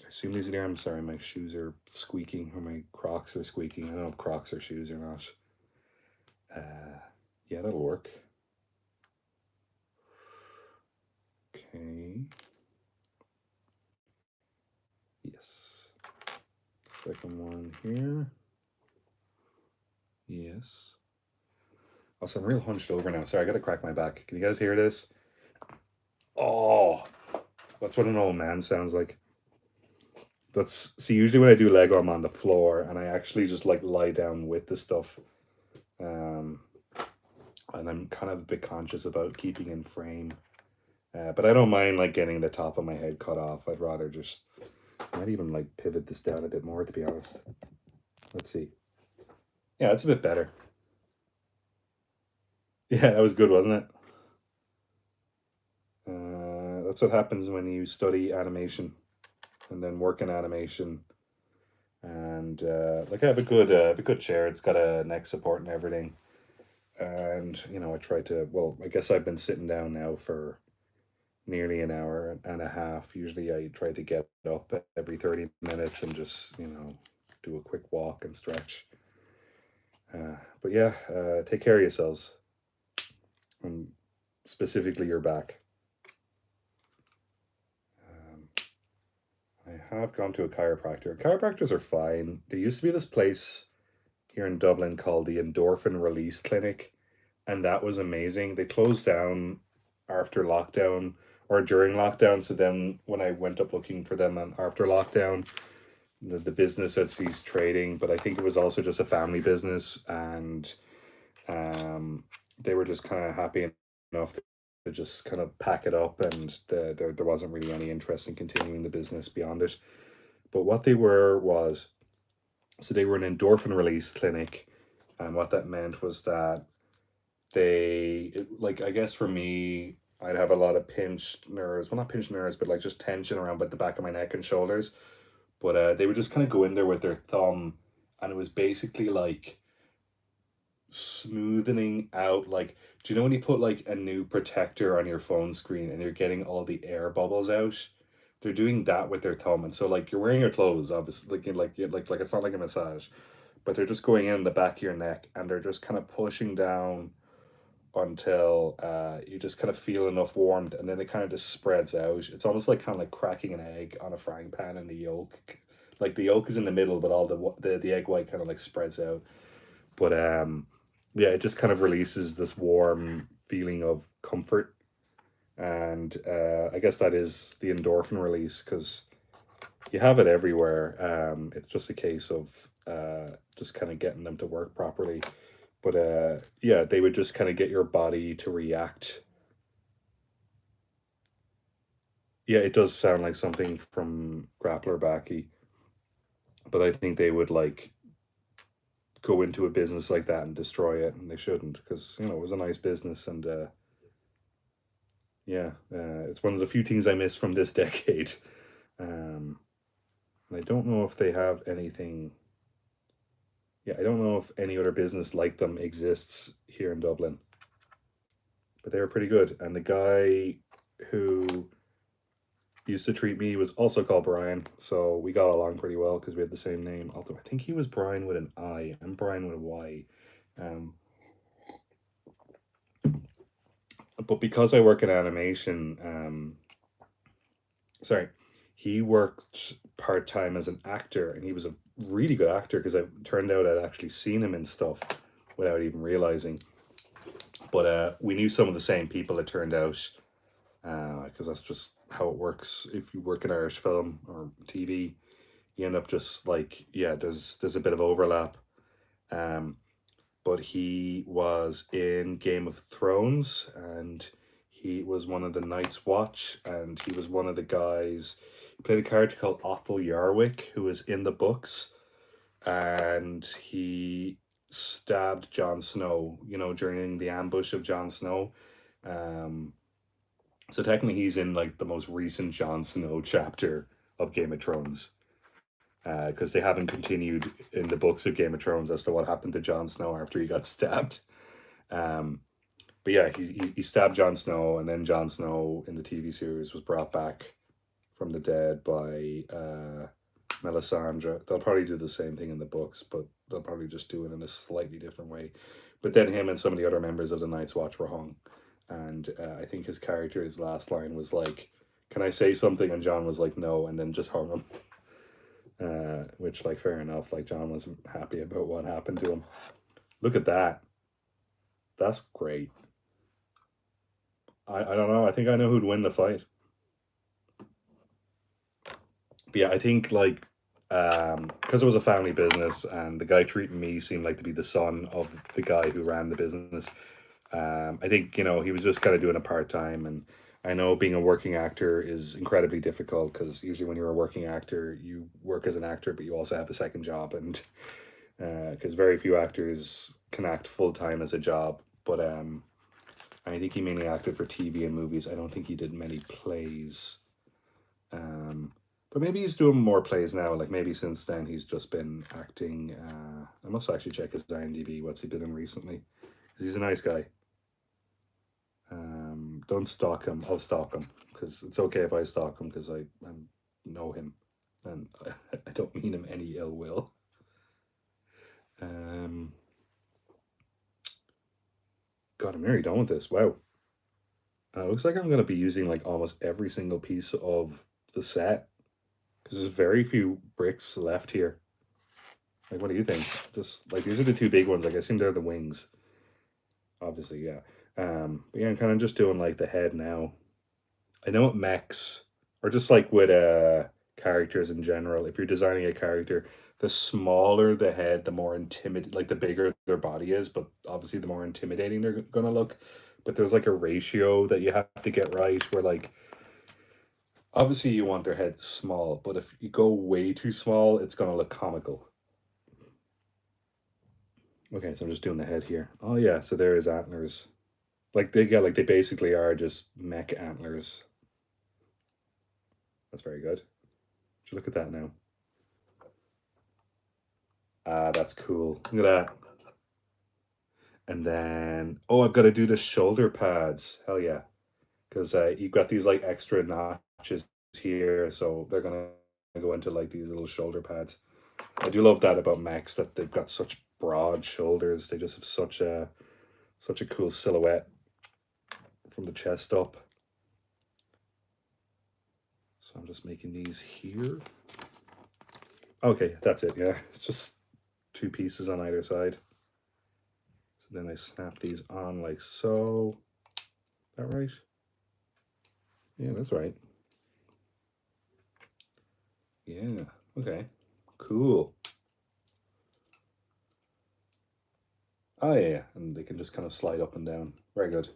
I assume these are the arms. Sorry, my shoes are squeaking, or my Crocs are squeaking. I don't know if Crocs are shoes or not. Yeah, that'll work. Okay. Yes. Second one here. Yes. Also, I'm real hunched over now. Sorry, I gotta crack my back. Can you guys hear this? Oh, that's what an old man sounds like. See, usually when I do Lego, I'm on the floor, and I actually just like lie down with the stuff. And I'm kind of a bit conscious about keeping in frame. But I don't mind like getting the top of my head cut off. I might even like pivot this down a bit more, to be honest. Let's see. Yeah, it's a bit better. Yeah, that was good, wasn't it? That's what happens when you study animation and then work in animation. And like I have a good chair. It's got a neck support and everything. And I try to. Well, I guess I've been sitting down now for nearly an hour and a half. Usually, I try to get up every 30 minutes and just do a quick walk and stretch. But yeah, take care of yourselves, and specifically your back. have gone to a chiropractor. Chiropractors are fine. There used to be this place here in Dublin called the Endorphin Release Clinic, and that was amazing. They closed down after lockdown or during lockdown. So then when I went up looking for them after lockdown, the business had ceased trading. But I think it was also just a family business, and um, they were just kind of happy enough to just kind of pack it up, and there wasn't really any interest in continuing the business beyond it. But what they were was, so they were an endorphin release clinic, and what that meant was that like, I guess for me, I'd have a lot of pinched nerves, well, not pinched nerves, but like just tension around but the back of my neck and shoulders. But they would just kind of go in there with their thumb, and it was basically like smoothing out, like, do you know when you put like a new protector on your phone screen and you're getting all the air bubbles out? They're doing that with their thumb, and so like you're wearing your clothes, obviously, like it's not like a massage, but they're just going in the back of your neck, and they're just kind of pushing down until you just kind of feel enough warmth, and then it kind of just spreads out. It's almost like kind of like cracking an egg on a frying pan, and the yolk, like the yolk is in the middle, but all the egg white kind of like spreads out. But yeah, it just kind of releases this warm feeling of comfort, and I guess that is the endorphin release, because you have it everywhere. It's just a case of just kind of getting them to work properly. But yeah, they would just kind of get your body to react. Yeah, it does sound like something from Grappler Backy, but I think they would like go into a business like that and destroy it, and they shouldn't, because it was a nice business, and yeah, it's one of the few things I miss from this decade. And I don't know if they have anything. Yeah, I don't know if any other business like them exists here in Dublin, but they were pretty good. And the guy who used to treat me was also called Brian, so we got along pretty well because we had the same name. Although I think he was Brian with an I and Brian with a Y. Um, but because I work in animation, sorry, he worked part time as an actor, and he was a really good actor, because I turned out I'd actually seen him in stuff without even realizing. But we knew some of the same people, it turned out, because that's just how it works. If you work in Irish film or TV, you end up just like, yeah, there's a bit of overlap. Um, but he was in Game of Thrones, and he was one of the Night's Watch, and he was one of the guys. He played a character called Othel Yarwick, who was in the books, and he stabbed Jon Snow, during the ambush of Jon Snow. Um, so technically, he's in like the most recent Jon Snow chapter of Game of Thrones, because they haven't continued in the books of Game of Thrones as to what happened to Jon Snow after he got stabbed. Um, but yeah, he stabbed Jon Snow, and then Jon Snow in the TV series was brought back from the dead by Melisandre. They'll probably do the same thing in the books, but they'll probably just do it in a slightly different way. But then him and some of the other members of the Night's Watch were hung, and I think his character, his last line was like, "Can I say something?" And John was like, "No," and then just hung him. Which, like, fair enough. Like, John wasn't happy about what happened to him. Look at that. That's great. I don't know. I think I know who'd win the fight. But yeah, I think like because it was a family business, and the guy treating me seemed like to be the son of the guy who ran the business. I think he was just kind of doing a part time, and I know being a working actor is incredibly difficult, because usually when you're a working actor, you work as an actor, but you also have a second job, and because very few actors can act full time as a job. But I think he mainly acted for TV and movies. I don't think he did many plays. But maybe he's doing more plays now. Like, maybe since then he's just been acting. I must actually check his IMDb. What's he been in recently? Because he's a nice guy. Don't stalk him. I'll stalk him, because it's okay if I stalk him, because I know him, and I don't mean him any ill will. God, I'm nearly done with this. Wow. Looks like I'm going to be using like almost every single piece of the set. Because there's very few bricks left here. Like, what do you think? Just like these are the two big ones. Like, I assume they're the wings. Obviously, yeah. But yeah, I'm kind of just doing like the head now. I know it mechs, or just like with characters in general. If you're designing a character, the smaller the head, the more like the bigger their body is. But obviously, the more intimidating they're gonna look. But there's like a ratio that you have to get right, where like obviously you want their head small, but if you go way too small, it's gonna look comical. Okay, so I'm just doing the head here. Oh yeah, so there is antlers. Like they basically are just mech antlers. That's very good. Just look at that now. Ah, that's cool. Look at that. And then, oh, I've got to do the shoulder pads. Hell yeah. Because you've got these like extra notches here, so they're gonna go into like these little shoulder pads. I do love that about mechs, that they've got such broad shoulders. They just have such a cool silhouette from the chest up. So I'm just making these here. Okay, that's it. Yeah, it's just two pieces on either side. So then I snap these on like so. Is that right? Yeah, that's right. Yeah, okay. Cool. Oh yeah, and they can just kind of slide up and down. Very good.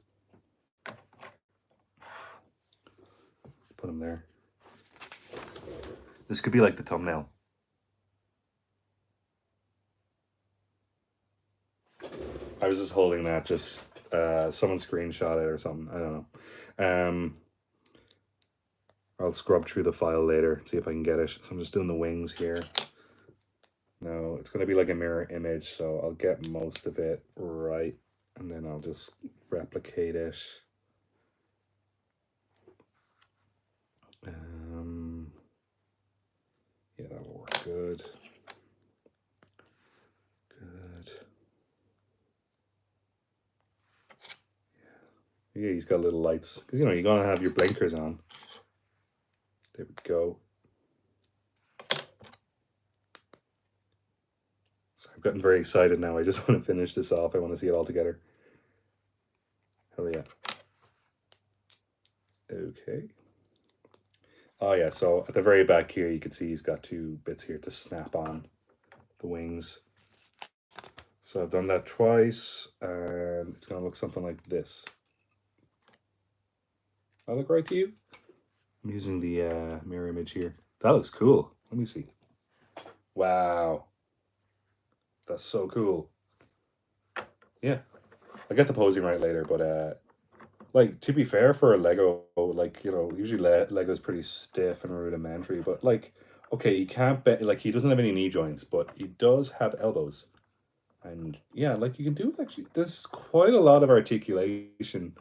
Put them there. This could be like the thumbnail. I was just holding that, just someone screenshot it or something. I don't know. I'll scrub through the file later, see if I can get it. So I'm just doing the wings here. No, it's going to be like a mirror image, so I'll get most of it right, and then I'll just replicate it. Yeah, that'll work good. Good. Yeah, he's got little lights, because, you know, you're going to have your blinkers on. There we go. So I've gotten very excited now. I just want to finish this off. I want to see it all together. Hell yeah. Okay. Oh yeah, so at the very back here, you can see he's got two bits here to snap on the wings. So I've done that twice, and it's going to look something like this. That look right to you? I'm using the mirror image here. That looks cool. Let me see. Wow. That's so cool. Yeah. I'll get the posing right later, but like, to be fair for a Lego, like, you know, usually Lego's pretty stiff and rudimentary, but like, okay, he can't bet, like, he doesn't have any knee joints, but he does have elbows. And yeah, like, you can do actually, there's quite a lot of articulation.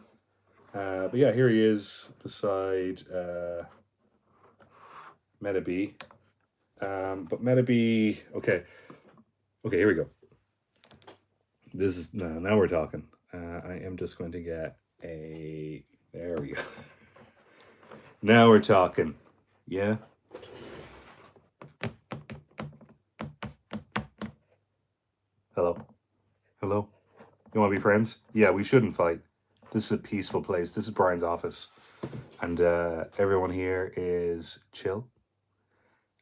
But yeah, here he is beside Meta B. But Meta B, okay, here we go. This is, now we're talking. I am just going to get a, there we go. Now we're talking. Yeah. Hello. Hello. You want to be friends? Yeah, we shouldn't fight. This is a peaceful place. This is Brian's office. And everyone here is chill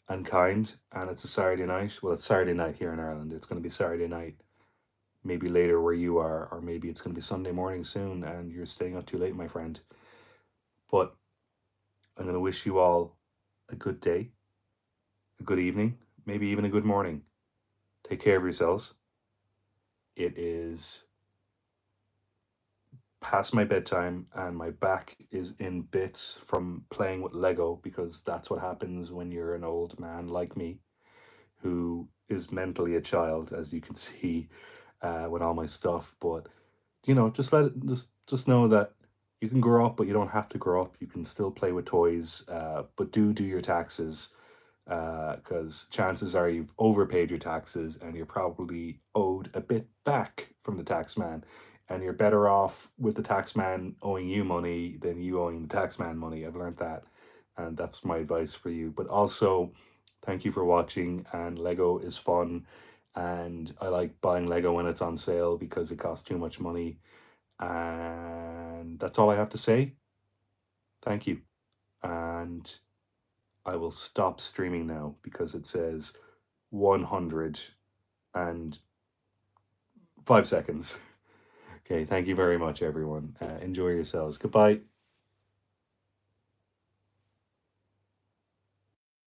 and kind. And it's a Saturday night. Well, it's Saturday night here in Ireland. It's going to be Saturday night, maybe later where you are, or maybe it's going to be Sunday morning soon and you're staying up too late, my friend. But I'm going to wish you all a good day, a good evening, maybe even a good morning. Take care of yourselves. It is past my bedtime and my back is in bits from playing with Lego, because that's what happens when you're an old man like me who is mentally a child, as you can see with all my stuff. But you know, just just know that you can grow up, but you don't have to grow up. You can still play with toys, but do your taxes, because chances are you've overpaid your taxes and you're probably owed a bit back from the tax man, and you're better off with the tax man owing you money than you owing the tax man money. I've learned that and that's my advice for you. But also, thank you for watching. And Lego is fun, and I like buying Lego when it's on sale because it costs too much money. And that's all I have to say. Thank you. And I will stop streaming now because it says 105 seconds. Okay, thank you very much, everyone. Enjoy yourselves. Goodbye.